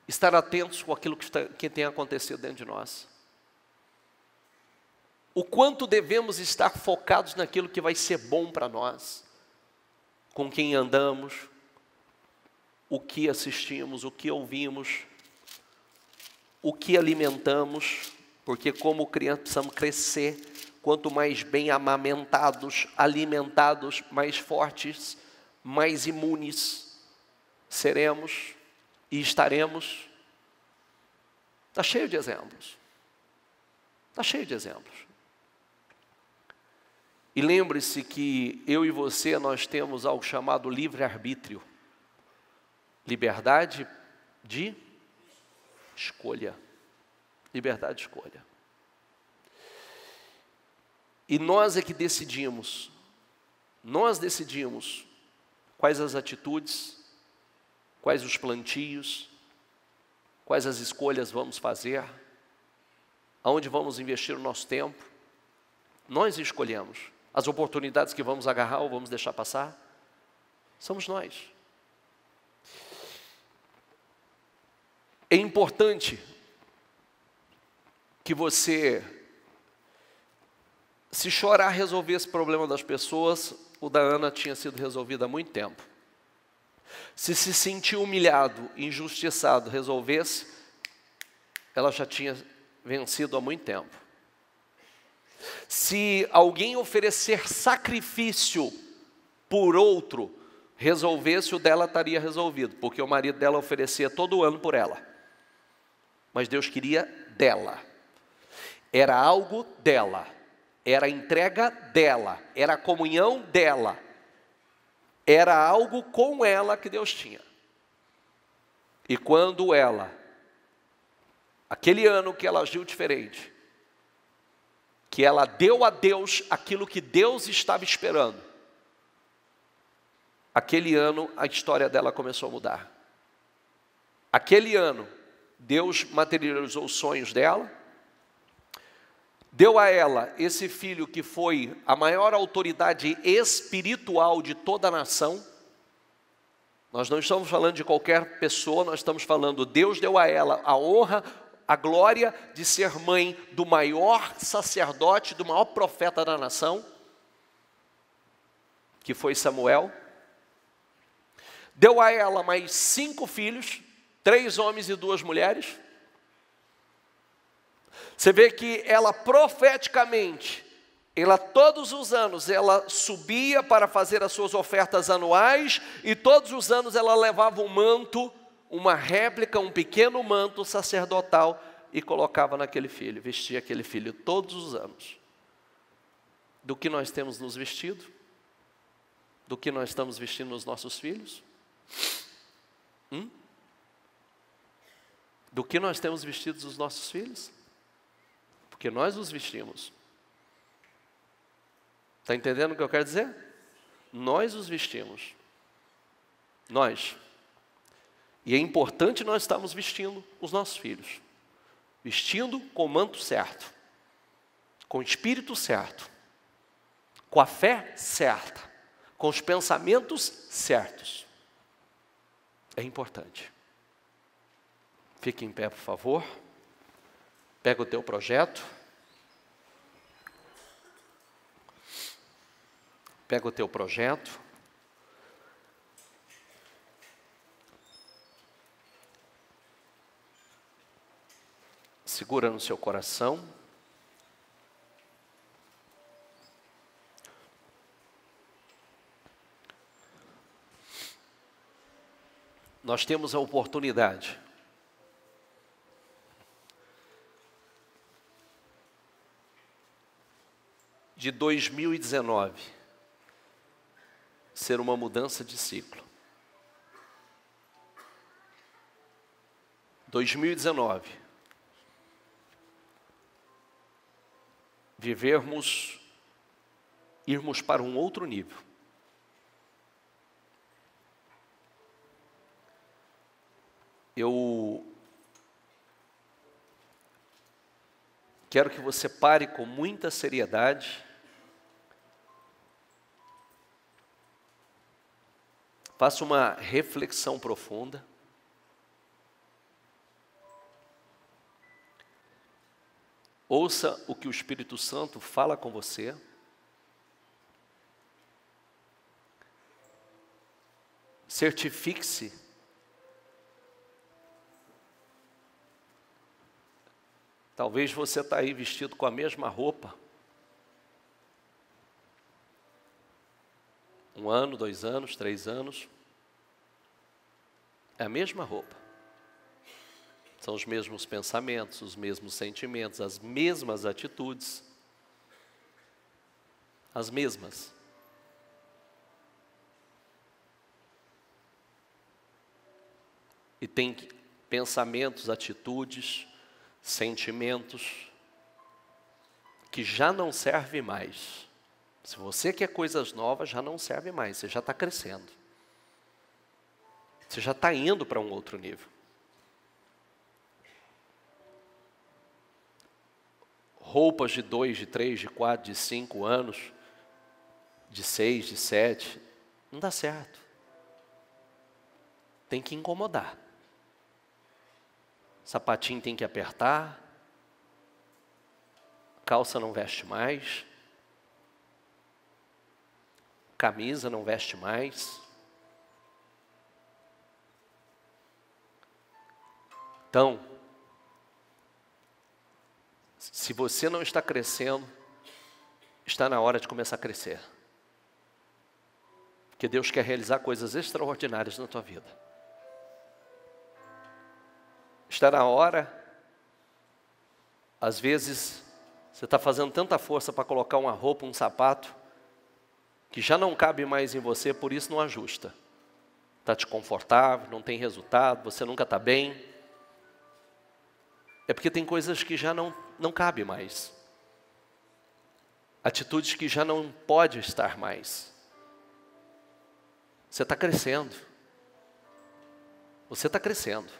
estar atentos com aquilo que tem acontecido dentro de nós. O quanto devemos estar focados naquilo que vai ser bom para nós, com quem andamos, o que assistimos, o que ouvimos, o que alimentamos, porque como crianças precisamos crescer, quanto mais bem amamentados, alimentados, mais fortes, mais imunes seremos e estaremos. Está cheio de exemplos. Está cheio de exemplos. E lembre-se que eu e você, nós temos algo chamado livre-arbítrio. Liberdade de escolha. Liberdade de escolha. E nós é que decidimos. Nós decidimos quais as atitudes, quais os plantios, quais as escolhas vamos fazer, aonde vamos investir o nosso tempo. Nós escolhemos as oportunidades que vamos agarrar ou vamos deixar passar. Somos nós. É importante que você, se chorar resolver esse problema das pessoas, o da Ana tinha sido resolvido há muito tempo. Se sentir humilhado, injustiçado, resolvesse, ela já tinha vencido há muito tempo. Se alguém oferecer sacrifício por outro, resolvesse, o dela estaria resolvido, porque o marido dela oferecia todo ano por ela. Mas Deus queria dela. Era algo dela. Era a entrega dela. Era a comunhão dela. Era algo com ela que Deus tinha. E quando ela, aquele ano que ela agiu diferente, que ela deu a Deus aquilo que Deus estava esperando, aquele ano a história dela começou a mudar. Aquele ano, Deus materializou os sonhos dela, deu a ela esse filho que foi a maior autoridade espiritual de toda a nação. Nós não estamos falando de qualquer pessoa, nós estamos falando, Deus deu a ela a honra, a glória de ser mãe do maior sacerdote, do maior profeta da nação, que foi Samuel. Deu a ela mais 5 filhos, 3 homens e 2 mulheres. Você vê que ela profeticamente, ela todos os anos, ela subia para fazer as suas ofertas anuais, e todos os anos ela levava um manto, uma réplica, um pequeno manto sacerdotal, e colocava naquele filho, vestia aquele filho todos os anos. Do que nós temos nos vestido? Do que nós estamos vestindo nos nossos filhos? Do que nós temos vestido os nossos filhos? Porque nós os vestimos. Está entendendo o que eu quero dizer? Nós os vestimos. Nós. E é importante nós estarmos vestindo os nossos filhos. Vestindo com o manto certo. Com o espírito certo. Com a fé certa. Com os pensamentos certos. É importante. Fique em pé, por favor. Pega o teu projeto. Pega o teu projeto. Segura no seu coração. Nós temos a oportunidade de 2019 ser uma mudança de ciclo. 2019 irmos para um outro nível. Eu quero que você pare com muita seriedade, faça uma reflexão profunda, ouça o que o Espírito Santo fala com você, certifique-se talvez você está aí vestido com a mesma roupa, 1 ano, 2 anos, 3 anos, é a mesma roupa, são os mesmos pensamentos, os mesmos sentimentos, as mesmas atitudes, as mesmas. E tem pensamentos, atitudes, sentimentos que já não servem mais. Se você quer coisas novas, já não serve mais, você já está crescendo. Você já está indo para um outro nível. Roupas de 2, de 3, de 4, de 5 anos, de 6, de 7, não dá certo. Tem que incomodar. Sapatinho tem que apertar, calça não veste mais, camisa não veste mais. Então, Se você não está crescendo, está na hora de começar a crescer. Porque Deus quer realizar coisas extraordinárias na tua vida. Está na hora, às vezes, você está fazendo tanta força para colocar uma roupa, um sapato, que já não cabe mais em você, por isso não ajusta. Está desconfortável, não tem resultado, você nunca está bem. É porque tem coisas que já não cabe mais. Atitudes que já não pode estar mais. Você está crescendo. Você está crescendo.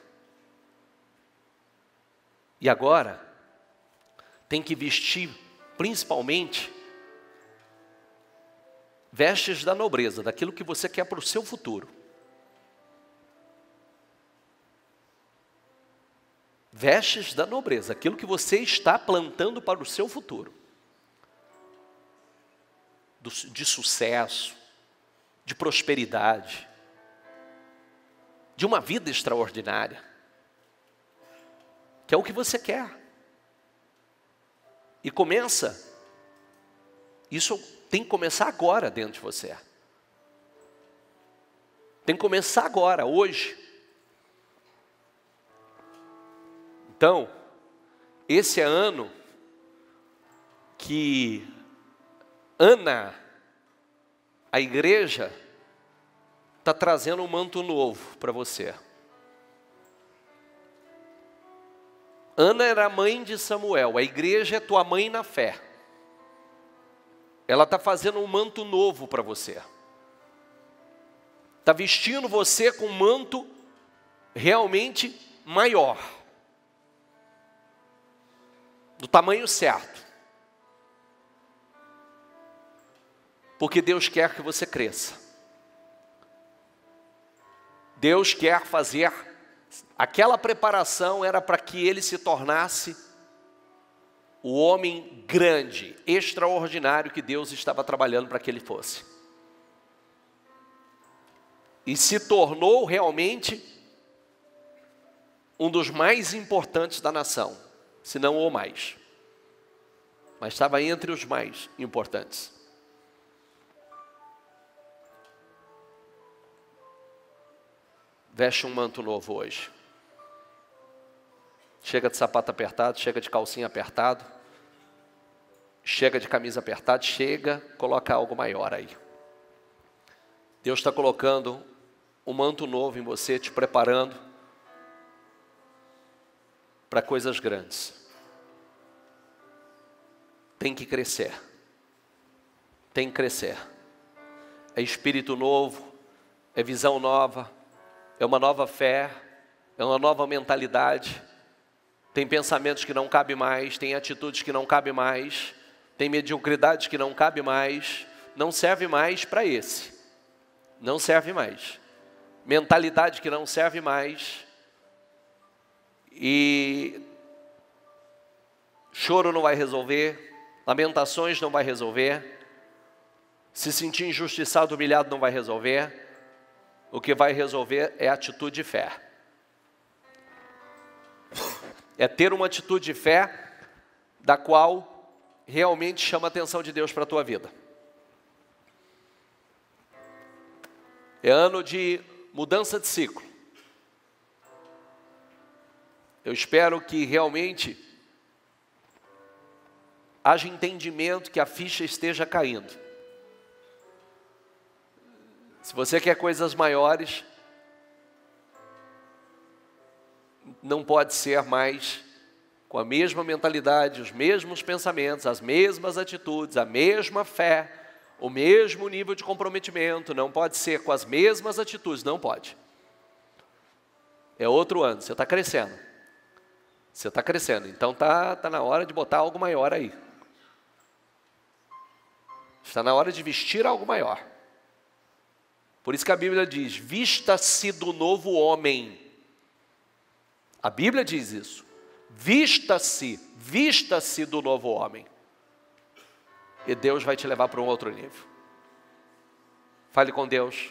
E agora, tem que vestir, principalmente, vestes da nobreza, daquilo que você quer para o seu futuro. Vestes da nobreza, aquilo que você está plantando para o seu futuro. De sucesso, de prosperidade, de uma vida extraordinária, que é o que você quer. E isso tem que começar agora dentro de você. Tem que começar agora, hoje. Então, esse é ano que Ana, a igreja, está trazendo um manto novo para você. Ana era a mãe de Samuel, a igreja é tua mãe na fé. Ela está fazendo um manto novo para você. Está vestindo você com um manto realmente maior. Do tamanho certo. Porque Deus quer que você cresça. Deus quer fazer, aquela preparação era para que ele se tornasse o homem grande, extraordinário que Deus estava trabalhando para que ele fosse. E se tornou realmente um dos mais importantes da nação, se não o mais. Mas estava entre os mais importantes. Veste um manto novo hoje. Chega de sapato apertado, chega de calcinha apertado, chega de camisa apertada, coloca algo maior aí. Deus está colocando um manto novo em você, te preparando para coisas grandes. Tem que crescer. Tem que crescer. É espírito novo, é visão nova, é uma nova fé, é uma nova mentalidade. Tem pensamentos que não cabem mais, tem atitudes que não cabem mais, tem mediocridade que não cabe mais, não serve mais para esse. Não serve mais. Mentalidade que não serve mais. E choro não vai resolver, lamentações não vai resolver, se sentir injustiçado, humilhado não vai resolver. O que vai resolver é atitude de fé. É ter uma atitude de fé da qual realmente chama a atenção de Deus para a tua vida. É ano de mudança de ciclo. Eu espero que realmente haja entendimento, que a ficha esteja caindo. Se você quer coisas maiores, não pode ser mais com a mesma mentalidade, os mesmos pensamentos, as mesmas atitudes, a mesma fé, o mesmo nível de comprometimento. Não pode ser com as mesmas atitudes, não pode. É outro ano, você está crescendo. Você está crescendo, então tá na hora de botar algo maior aí. Está na hora de vestir algo maior. Por isso que a Bíblia diz, vista-se do novo homem. A Bíblia diz isso. Vista-se do novo homem. E Deus vai te levar para um outro nível. Fale com Deus.